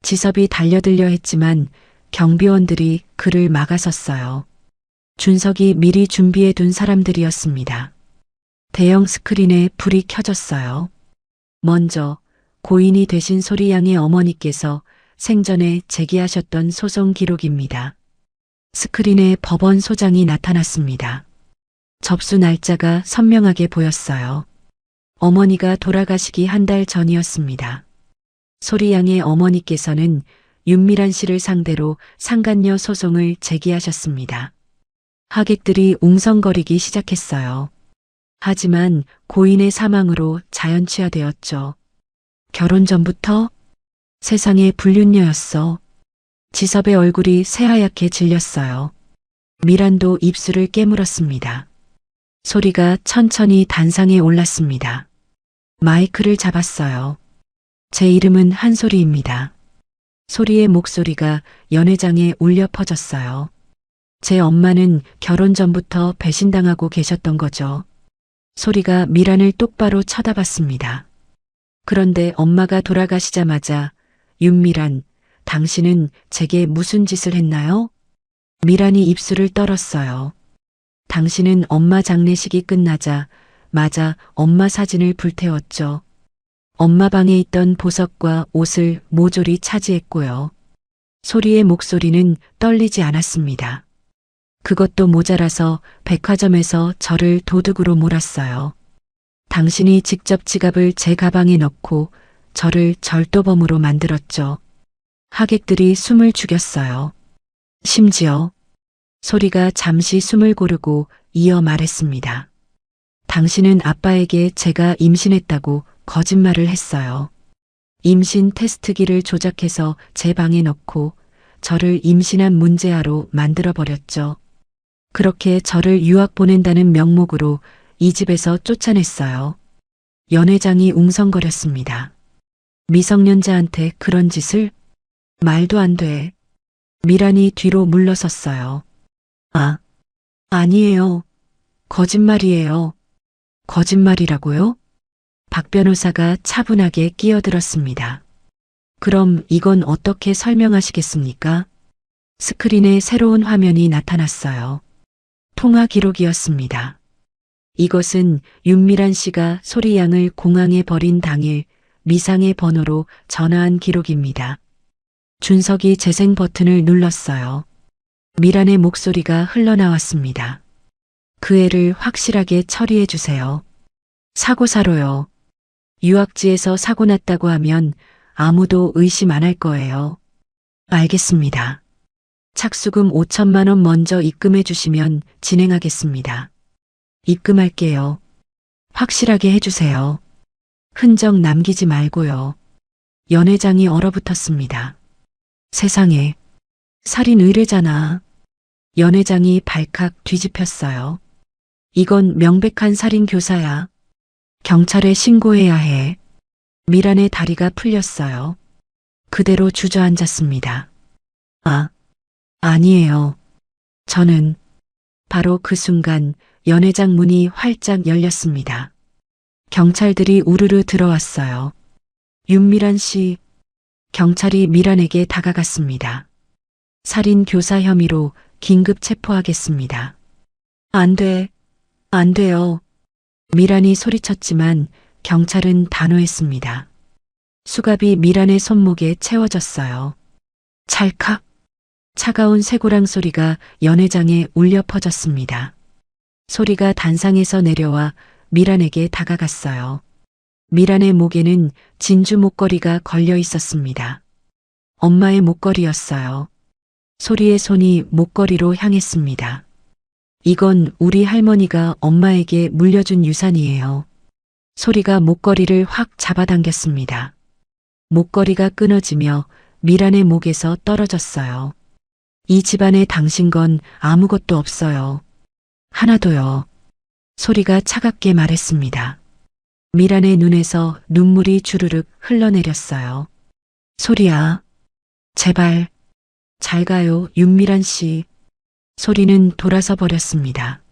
지섭이 달려들려 했지만 경비원들이 그를 막아섰어요. 준석이 미리 준비해 둔 사람들이었습니다. 대형 스크린에 불이 켜졌어요. 먼저 고인이 되신 소리 양의 어머니께서 생전에 제기하셨던 소송 기록입니다. 스크린에 법원 소장이 나타났습니다. 접수 날짜가 선명하게 보였어요. 어머니가 돌아가시기 한 달 전이었습니다. 소리 양의 어머니께서는 윤미란 씨를 상대로 상간녀 소송을 제기하셨습니다. 하객들이 웅성거리기 시작했어요. 하지만 고인의 사망으로 자연치하되었죠. 결혼 전부터 세상에 불륜녀였어. 지섭의 얼굴이 새하얗게 질렸어요. 미란도 입술을 깨물었습니다. 소리가 천천히 단상에 올랐습니다. 마이크를 잡았어요. 제 이름은 한소리입니다. 소리의 목소리가 연회장에 울려 퍼졌어요. 제 엄마는 결혼 전부터 배신당하고 계셨던 거죠. 소리가 미란을 똑바로 쳐다봤습니다. 그런데 엄마가 돌아가시자마자 윤미란, 당신은 제게 무슨 짓을 했나요? 미란이 입술을 떨었어요. 당신은 엄마 장례식이 끝나자 맞아 엄마 사진을 불태웠죠. 엄마 방에 있던 보석과 옷을 모조리 차지했고요. 소리의 목소리는 떨리지 않았습니다. 그것도 모자라서 백화점에서 저를 도둑으로 몰았어요. 당신이 직접 지갑을 제 가방에 넣고 저를 절도범으로 만들었죠. 하객들이 숨을 죽였어요. 심지어 소리가 잠시 숨을 고르고 이어 말했습니다. 당신은 아빠에게 제가 임신했다고 거짓말을 했어요. 임신 테스트기를 조작해서 제 방에 넣고 저를 임신한 문제아로 만들어버렸죠. 그렇게 저를 유학 보낸다는 명목으로 이 집에서 쫓아냈어요. 연회장이 웅성거렸습니다. 미성년자한테 그런 짓을? 말도 안 돼. 미란이 뒤로 물러섰어요. 아니에요. 거짓말이에요. 거짓말이라고요? 박 변호사가 차분하게 끼어들었습니다. 그럼 이건 어떻게 설명하시겠습니까? 스크린에 새로운 화면이 나타났어요. 통화 기록이었습니다. 이것은 윤미란 씨가 소리 양을 공항에 버린 당일 미상의 번호로 전화한 기록입니다. 준석이 재생 버튼을 눌렀어요. 미란의 목소리가 흘러나왔습니다. 그 애를 확실하게 처리해 주세요. 사고사로요. 유학지에서 사고 났다고 하면 아무도 의심 안 할 거예요. 알겠습니다. 착수금 5천만 원 먼저 입금해 주시면 진행하겠습니다. 입금할게요. 확실하게 해주세요. 흔적 남기지 말고요. 연회장이 얼어붙었습니다. 세상에, 살인 의뢰잖아. 연회장이 발칵 뒤집혔어요. 이건 명백한 살인 교사야. 경찰에 신고해야 해. 미란의 다리가 풀렸어요. 그대로 주저앉았습니다. 아니에요. 저는 바로 그 순간 연회장 문이 활짝 열렸습니다. 경찰들이 우르르 들어왔어요. 윤미란 씨, 경찰이 미란에게 다가갔습니다. 살인 교사 혐의로 긴급 체포하겠습니다. 안 돼요. 미란이 소리쳤지만 경찰은 단호했습니다. 수갑이 미란의 손목에 채워졌어요. 찰칵. 차가운 쇠고랑 소리가 연회장에 울려 퍼졌습니다. 소리가 단상에서 내려와 미란에게 다가갔어요. 미란의 목에는 진주 목걸이가 걸려 있었습니다. 엄마의 목걸이였어요. 소리의 손이 목걸이로 향했습니다. 이건 우리 할머니가 엄마에게 물려준 유산이에요. 소리가 목걸이를 확 잡아당겼습니다. 목걸이가 끊어지며 미란의 목에서 떨어졌어요. 이 집안에 당신 건 아무것도 없어요. 하나도요. 소리가 차갑게 말했습니다. 미란의 눈에서 눈물이 주르륵 흘러내렸어요. 소리야, 제발, 잘 가요, 윤미란 씨. 소리는 돌아서 버렸습니다.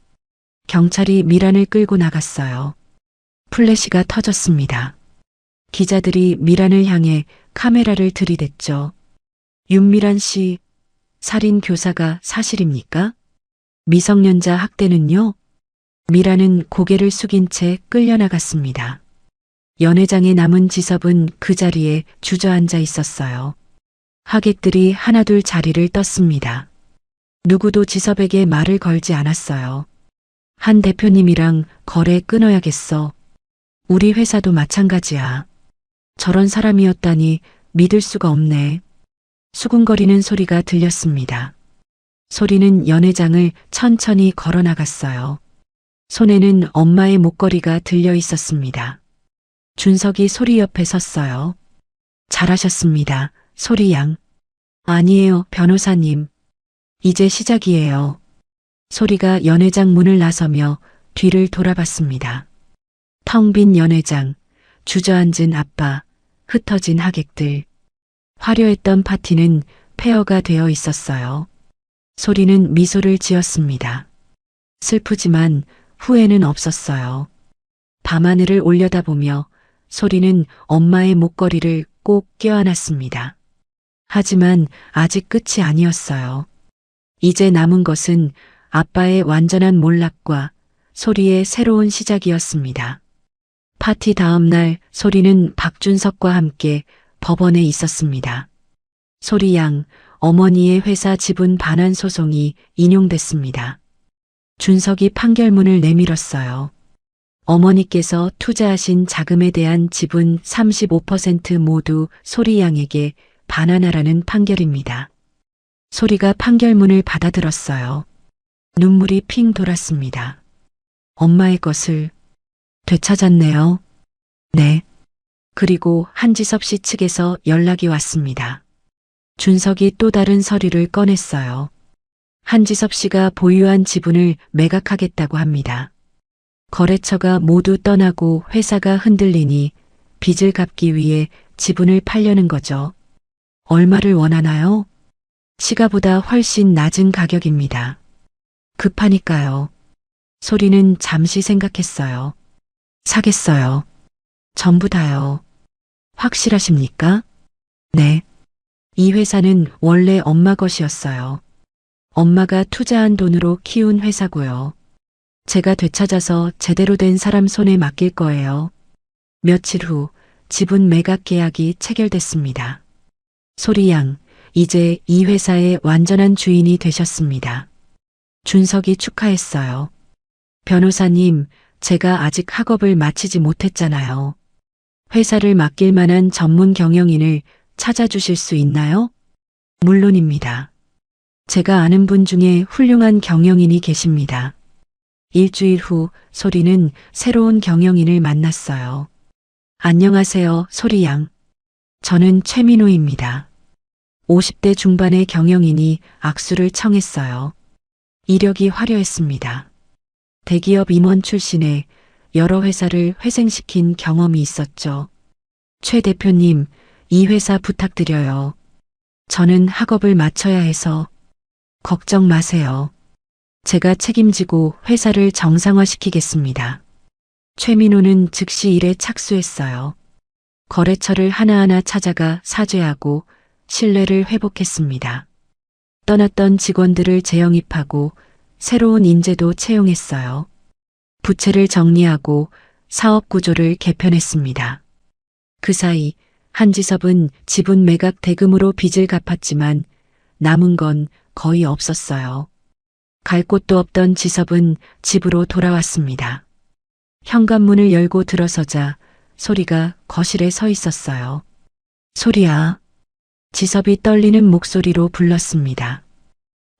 경찰이 미란을 끌고 나갔어요. 플래시가 터졌습니다. 기자들이 미란을 향해 카메라를 들이댔죠. 윤미란 씨, 살인 교사가 사실입니까? 미성년자 학대는요? 미란은 고개를 숙인 채 끌려나갔습니다. 연회장에 남은 지섭은 그 자리에 주저앉아 있었어요. 하객들이 하나둘 자리를 떴습니다. 누구도 지섭에게 말을 걸지 않았어요. 한 대표님이랑 거래 끊어야겠어. 우리 회사도 마찬가지야. 저런 사람이었다니 믿을 수가 없네. 수군거리는 소리가 들렸습니다. 소리는 연회장을 천천히 걸어 나갔어요. 손에는 엄마의 목걸이가 들려 있었습니다. 준석이 소리 옆에 섰어요. 잘하셨습니다, 소리 양. 아니에요, 변호사님. 이제 시작이에요. 소리가 연회장 문을 나서며 뒤를 돌아봤습니다. 텅 빈 연회장, 주저앉은 아빠, 흩어진 하객들. 화려했던 파티는 폐허가 되어 있었어요. 소리는 미소를 지었습니다. 슬프지만 후회는 없었어요. 밤하늘을 올려다보며 소리는 엄마의 목걸이를 꼭 껴안았습니다. 하지만 아직 끝이 아니었어요. 이제 남은 것은 아빠의 완전한 몰락과 소리의 새로운 시작이었습니다. 파티 다음 날 소리는 박준석과 함께 법원에 있었습니다. 소리 양, 어머니의 회사 지분 반환 소송이 인용됐습니다. 준석이 판결문을 내밀었어요. 어머니께서 투자하신 자금에 대한 지분 35% 모두 소리 양에게 반환하라는 판결입니다. 소리가 판결문을 받아들었어요. 눈물이 핑 돌았습니다. 엄마의 것을 되찾았네요. 네. 그리고 한지섭 씨 측에서 연락이 왔습니다. 준석이 또 다른 서류를 꺼냈어요. 한지섭 씨가 보유한 지분을 매각하겠다고 합니다. 거래처가 모두 떠나고 회사가 흔들리니 빚을 갚기 위해 지분을 팔려는 거죠. 얼마를 원하나요? 시가보다 훨씬 낮은 가격입니다. 급하니까요. 소리는 잠시 생각했어요. 사겠어요. 전부 다요. 확실하십니까? 네. 이 회사는 원래 엄마 것이었어요. 엄마가 투자한 돈으로 키운 회사고요. 제가 되찾아서 제대로 된 사람 손에 맡길 거예요. 며칠 후 지분 매각 계약이 체결됐습니다. 소리 양, 이제 이 회사의 완전한 주인이 되셨습니다. 준석이 축하했어요. 변호사님, 제가 아직 학업을 마치지 못했잖아요. 회사를 맡길 만한 전문 경영인을 찾아주실 수 있나요? 물론입니다. 제가 아는 분 중에 훌륭한 경영인이 계십니다. 일주일 후 소리는 새로운 경영인을 만났어요. 안녕하세요, 소리 양. 저는 최민호입니다. 50대 중반의 경영인이 악수를 청했어요. 이력이 화려했습니다. 대기업 임원 출신에 여러 회사를 회생시킨 경험이 있었죠. 최 대표님, 이 회사 부탁드려요. 저는 학업을 마쳐야 해서. 걱정 마세요. 제가 책임지고 회사를 정상화시키겠습니다. 최민호는 즉시 일에 착수했어요. 거래처를 하나하나 찾아가 사죄하고 신뢰를 회복했습니다. 떠났던 직원들을 재영입하고 새로운 인재도 채용했어요. 부채를 정리하고 사업 구조를 개편했습니다. 그 사이 한지섭은 지분 매각 대금으로 빚을 갚았지만 남은 건 거의 없었어요. 갈 곳도 없던 지섭은 집으로 돌아왔습니다. 현관문을 열고 들어서자 소리가 거실에 서 있었어요. 소리야. 지섭이 떨리는 목소리로 불렀습니다.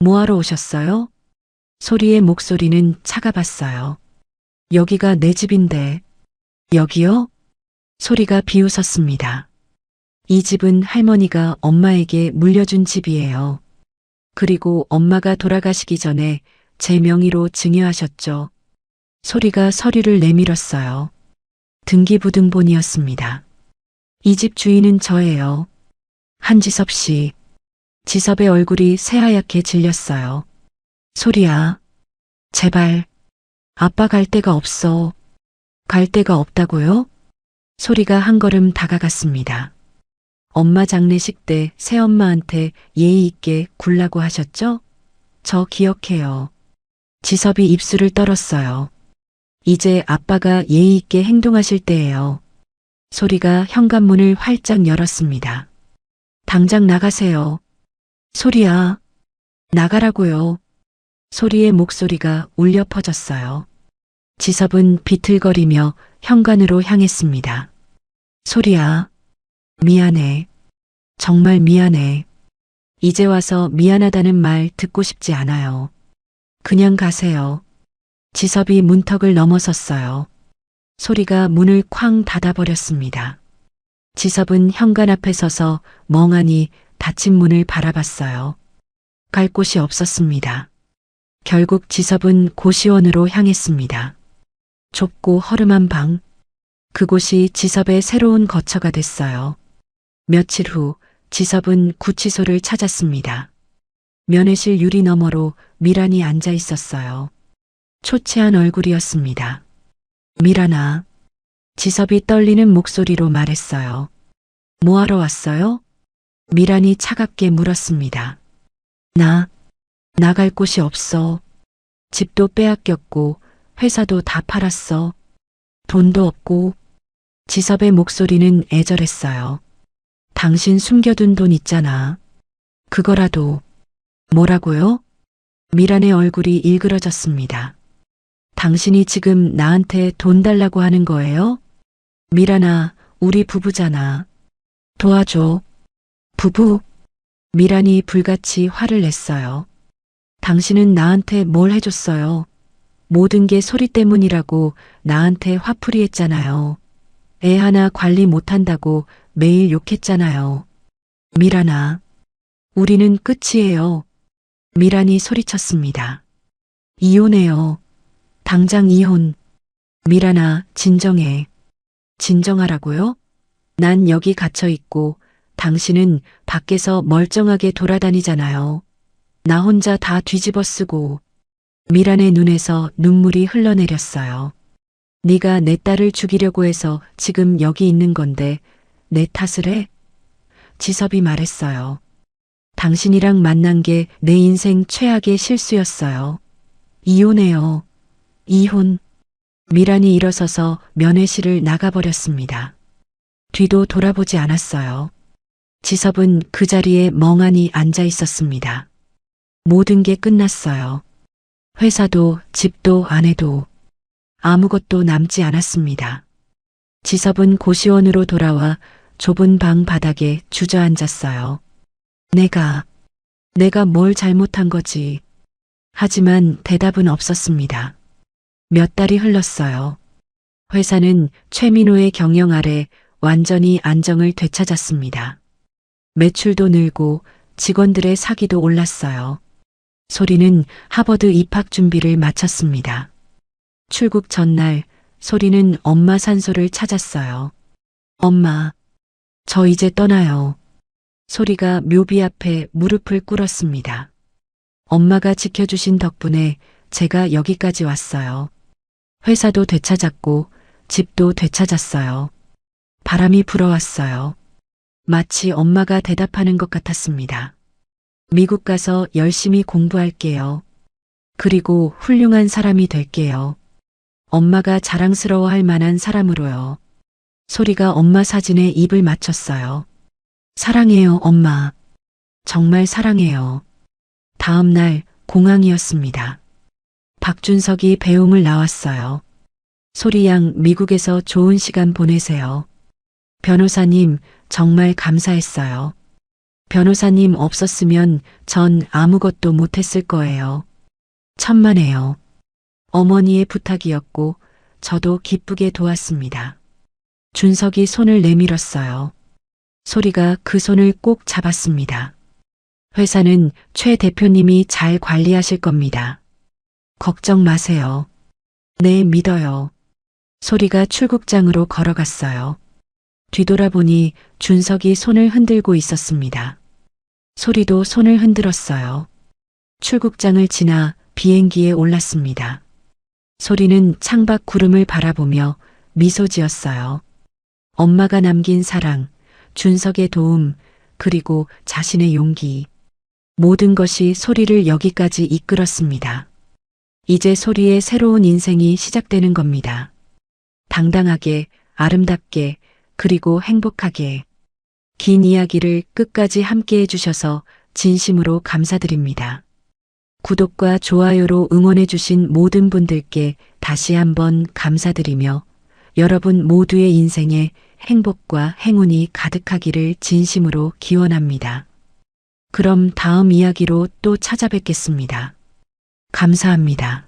뭐하러 오셨어요? 소리의 목소리는 차가봤어요. 여기가 내 집인데. 여기요? 소리가 비웃었습니다. 이 집은 할머니가 엄마에게 물려준 집이에요. 그리고 엄마가 돌아가시기 전에 제 명의로 증여하셨죠. 소리가 서류를 내밀었어요. 등기부등본이었습니다. 이 집 주인은 저예요. 한지섭 씨. 지섭의 얼굴이 새하얗게 질렸어요. 소리야. 제발. 아빠 갈 데가 없어. 갈 데가 없다고요? 소리가 한 걸음 다가갔습니다. 엄마 장례식 때 새엄마한테 예의 있게 굴라고 하셨죠? 저 기억해요. 지섭이 입술을 떨었어요. 이제 아빠가 예의 있게 행동하실 때예요. 소리가 현관문을 활짝 열었습니다. 당장 나가세요. 소리야, 나가라고요. 소리의 목소리가 울려 퍼졌어요. 지섭은 비틀거리며 현관으로 향했습니다. 소리야, 미안해. 정말 미안해. 이제 와서 미안하다는 말 듣고 싶지 않아요. 그냥 가세요. 지섭이 문턱을 넘어섰어요. 소리가 문을 쾅 닫아버렸습니다. 지섭은 현관 앞에 서서 멍하니 닫힌 문을 바라봤어요. 갈 곳이 없었습니다. 결국 지섭은 고시원으로 향했습니다. 좁고 허름한 방. 그곳이 지섭의 새로운 거처가 됐어요. 며칠 후 지섭은 구치소를 찾았습니다. 면회실 유리 너머로 미란이 앉아 있었어요. 초췌한 얼굴이었습니다. 미란아, 지섭이 떨리는 목소리로 말했어요. 뭐하러 왔어요? 미란이 차갑게 물었습니다. 나갈 곳이 없어. 집도 빼앗겼고 회사도 다 팔았어. 돈도 없고. 지섭의 목소리는 애절했어요. 당신 숨겨둔 돈 있잖아. 그거라도. 뭐라고요? 미란의 얼굴이 일그러졌습니다. 당신이 지금 나한테 돈 달라고 하는 거예요? 미란아, 우리 부부잖아. 도와줘. 부부? 미란이 불같이 화를 냈어요. 당신은 나한테 뭘 해줬어요? 모든 게 소리 때문이라고 나한테 화풀이 했잖아요. 애 하나 관리 못한다고 매일 욕했잖아요. 미란아, 우리는 끝이에요. 미란이 소리쳤습니다. 이혼해요. 당장 이혼. 미란아, 진정해. 진정하라고요? 난 여기 갇혀 있고 당신은 밖에서 멀쩡하게 돌아다니잖아요. 나 혼자 다 뒤집어 쓰고. 미란의 눈에서 눈물이 흘러내렸어요. 네가 내 딸을 죽이려고 해서 지금 여기 있는 건데 내 탓을 해? 지섭이 말했어요. 당신이랑 만난 게 내 인생 최악의 실수였어요. 이혼해요. 이혼. 미란이 일어서서 면회실을 나가버렸습니다. 뒤도 돌아보지 않았어요. 지섭은 그 자리에 멍하니 앉아 있었습니다. 모든 게 끝났어요. 회사도 집도 아내도 아무것도 남지 않았습니다. 지섭은 고시원으로 돌아와 좁은 방 바닥에 주저앉았어요. 내가 뭘 잘못한 거지. 하지만 대답은 없었습니다. 몇 달이 흘렀어요. 회사는 최민호의 경영 아래 완전히 안정을 되찾았습니다. 매출도 늘고 직원들의 사기도 올랐어요. 소리는 하버드 입학 준비를 마쳤습니다. 출국 전날 소리는 엄마 산소를 찾았어요. 엄마, 저 이제 떠나요. 소리가 묘비 앞에 무릎을 꿇었습니다. 엄마가 지켜주신 덕분에 제가 여기까지 왔어요. 회사도 되찾았고 집도 되찾았어요. 바람이 불어왔어요. 마치 엄마가 대답하는 것 같았습니다. 미국 가서 열심히 공부할게요. 그리고 훌륭한 사람이 될게요. 엄마가 자랑스러워할 만한 사람으로요. 소리가 엄마 사진에 입을 맞췄어요. 사랑해요, 엄마. 정말 사랑해요. 다음 날 공항이었습니다. 박준석이 배웅을 나왔어요. 소리양 미국에서 좋은 시간 보내세요. 변호사님 정말 감사했어요. 변호사님 없었으면 전 아무것도 못했을 거예요. 천만에요. 어머니의 부탁이었고 저도 기쁘게 도왔습니다. 준석이 손을 내밀었어요. 소리가 그 손을 꼭 잡았습니다. 회사는 최 대표님이 잘 관리하실 겁니다. 걱정 마세요. 네, 믿어요. 소리가 출국장으로 걸어갔어요. 뒤돌아보니 준석이 손을 흔들고 있었습니다. 소리도 손을 흔들었어요. 출국장을 지나 비행기에 올랐습니다. 소리는 창밖 구름을 바라보며 미소 지었어요. 엄마가 남긴 사랑, 준석의 도움, 그리고 자신의 용기. 모든 것이 소리를 여기까지 이끌었습니다. 이제 소리의 새로운 인생이 시작되는 겁니다. 당당하게, 아름답게, 그리고 행복하게. 긴 이야기를 끝까지 함께 해주셔서 진심으로 감사드립니다. 구독과 좋아요로 응원해주신 모든 분들께 다시 한번 감사드리며 여러분 모두의 인생에 행복과 행운이 가득하기를 진심으로 기원합니다. 그럼 다음 이야기로 또 찾아뵙겠습니다. 감사합니다.